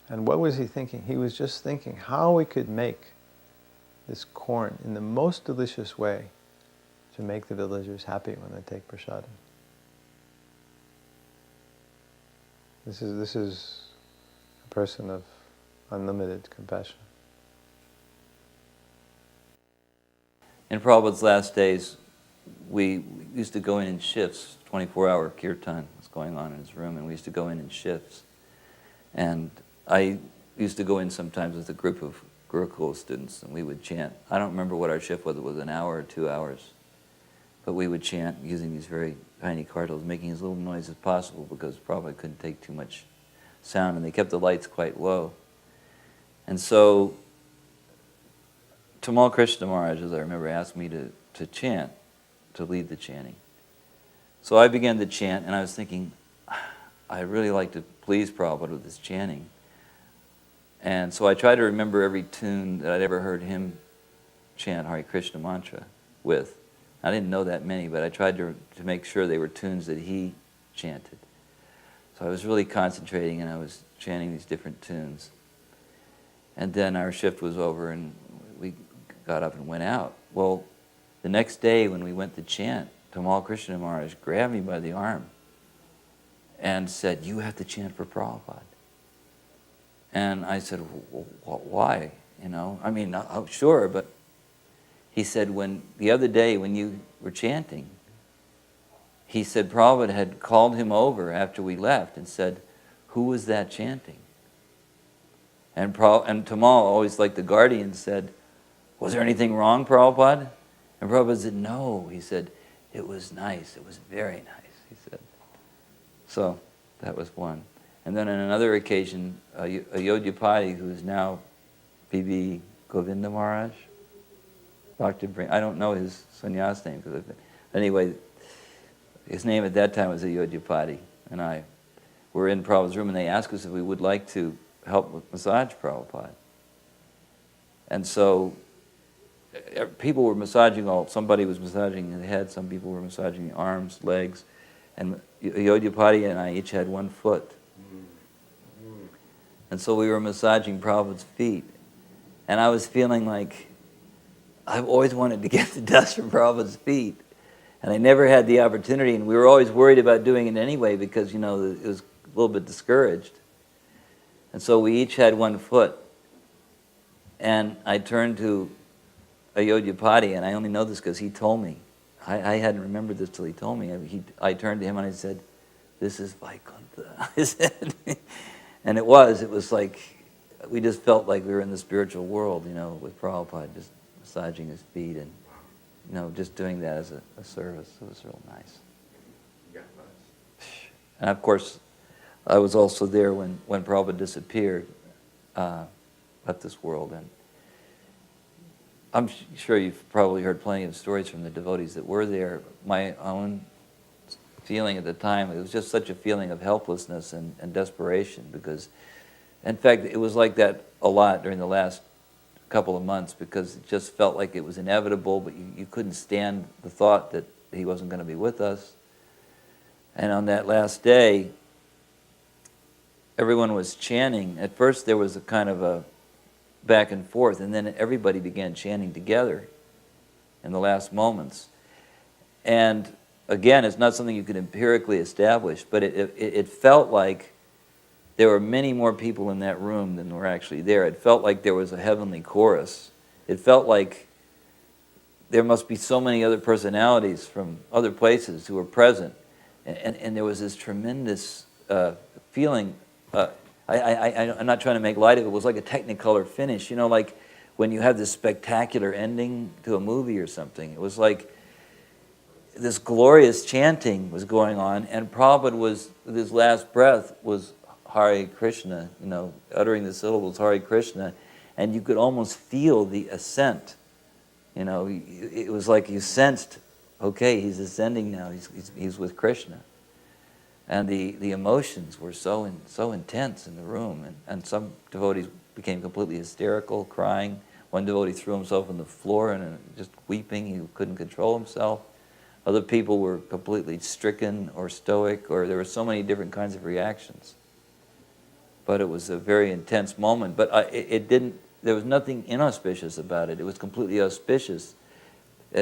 And what was he thinking? He was just thinking how we could make this corn in the most delicious way to make the villagers happy when they take prasadam. This is a person of unlimited compassion. In Prabhupada's last days, we used to go in shifts. 24-hour kirtan was going on in his room, and we used to go in shifts. And I used to go in sometimes with a group of Gurukul students, and we would chant. I don't remember what our shift was. It was an hour or 2 hours. But we would chant using these very tiny cardinals, making as little noise as possible because Prabhupada couldn't take too much sound, and they kept the lights quite low. And so Tamal Krishna Maharaj, as I remember, asked me to chant, to lead the chanting. So I began to chant, and I was thinking, I'd really like to please Prabhupada with this chanting. And so I tried to remember every tune that I'd ever heard him chant Hare Krishna mantra with. I didn't know that many, but I tried to make sure they were tunes that he chanted. So I was really concentrating, and I was chanting these different tunes. And then our shift was over, and we got up and went out. Well, the next day when we went to chant, Tamal Krishna Maharaj grabbed me by the arm and said, "You have to chant for Prabhupada." And I said, "Why? You know, I mean, oh, sure," but he said, the other day when you were chanting, he said Prabhupada had called him over after we left and said, "Who was that chanting?" And Tamal, always like the guardian, said, "Was there anything wrong, Prabhupada?" And Prabhupada said, "No." He said, "It was nice. It was very nice," he said. So that was one. And then on another occasion, a Yodhapati, who is now P.B. Govinda Maharaj, I don't know his sannyas name, anyway, his name at that time was a Yodhapati, and I were in Prabhupada's room, and they asked us if we would like to help with massage Prabhupada. And so people were massaging somebody was massaging the head, some people were massaging the arms, legs, and Yodhapati and I each had one foot. And so we were massaging Prabhupada's feet. And I was feeling like I've always wanted to get the dust from Prabhupada's feet. And I never had the opportunity, and we were always worried about doing it anyway because, you know, it was a little bit discouraged. And so we each had one foot. And I turned to a Yodhapati, and I only know this because he told me. I hadn't remembered this till he told me. I turned to him and I said, "This is Vaikuntha." I said, and it was like, we just felt like we were in the spiritual world, you know, with Prabhupada, just massaging his feet and, you know, just doing that as a service. It was real nice. And of course, I was also there when Prabhupada disappeared, left this world. And I'm sure you've probably heard plenty of stories from the devotees that were there. My own feeling at the time, it was just such a feeling of helplessness and desperation because, in fact, it was like that a lot during the last couple of months because it just felt like it was inevitable, but you couldn't stand the thought that he wasn't going to be with us. And on that last day, everyone was chanting. At first there was a kind of a back and forth, and then everybody began chanting together in the last moments. And again, it's not something you can empirically establish, but it felt like there were many more people in that room than were actually there. It felt like there was a heavenly chorus. It felt like there must be so many other personalities from other places who were present. And there was this tremendous feeling. I'm not trying to make light of it. It was like a Technicolor finish. You know, like when you have this spectacular ending to a movie or something. It was like this glorious chanting was going on, and Prabhupada was, with his last breath, was Hare Krishna, you know, uttering the syllables Hare Krishna, and you could almost feel the ascent. You know, it was like you sensed, okay, he's ascending now, he's with Krishna. And the emotions were so intense in the room, and some devotees became completely hysterical, crying. One devotee threw himself on the floor and just weeping, he couldn't control himself. Other people were completely stricken or stoic, or there were so many different kinds of reactions. But it was a very intense moment. But there was nothing inauspicious about it. It was completely auspicious.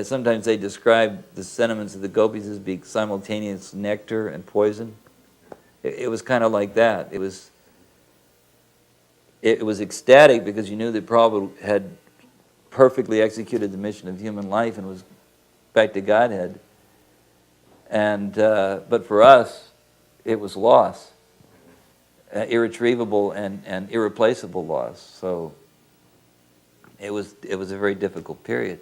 Sometimes they describe the sentiments of the gopis as being simultaneous nectar and poison. It was kind of like that. It was ecstatic because you knew that Prabhupada had perfectly executed the mission of human life and was back to Godhead. And but for us, it was loss, irretrievable and irreplaceable loss. So it was a very difficult period.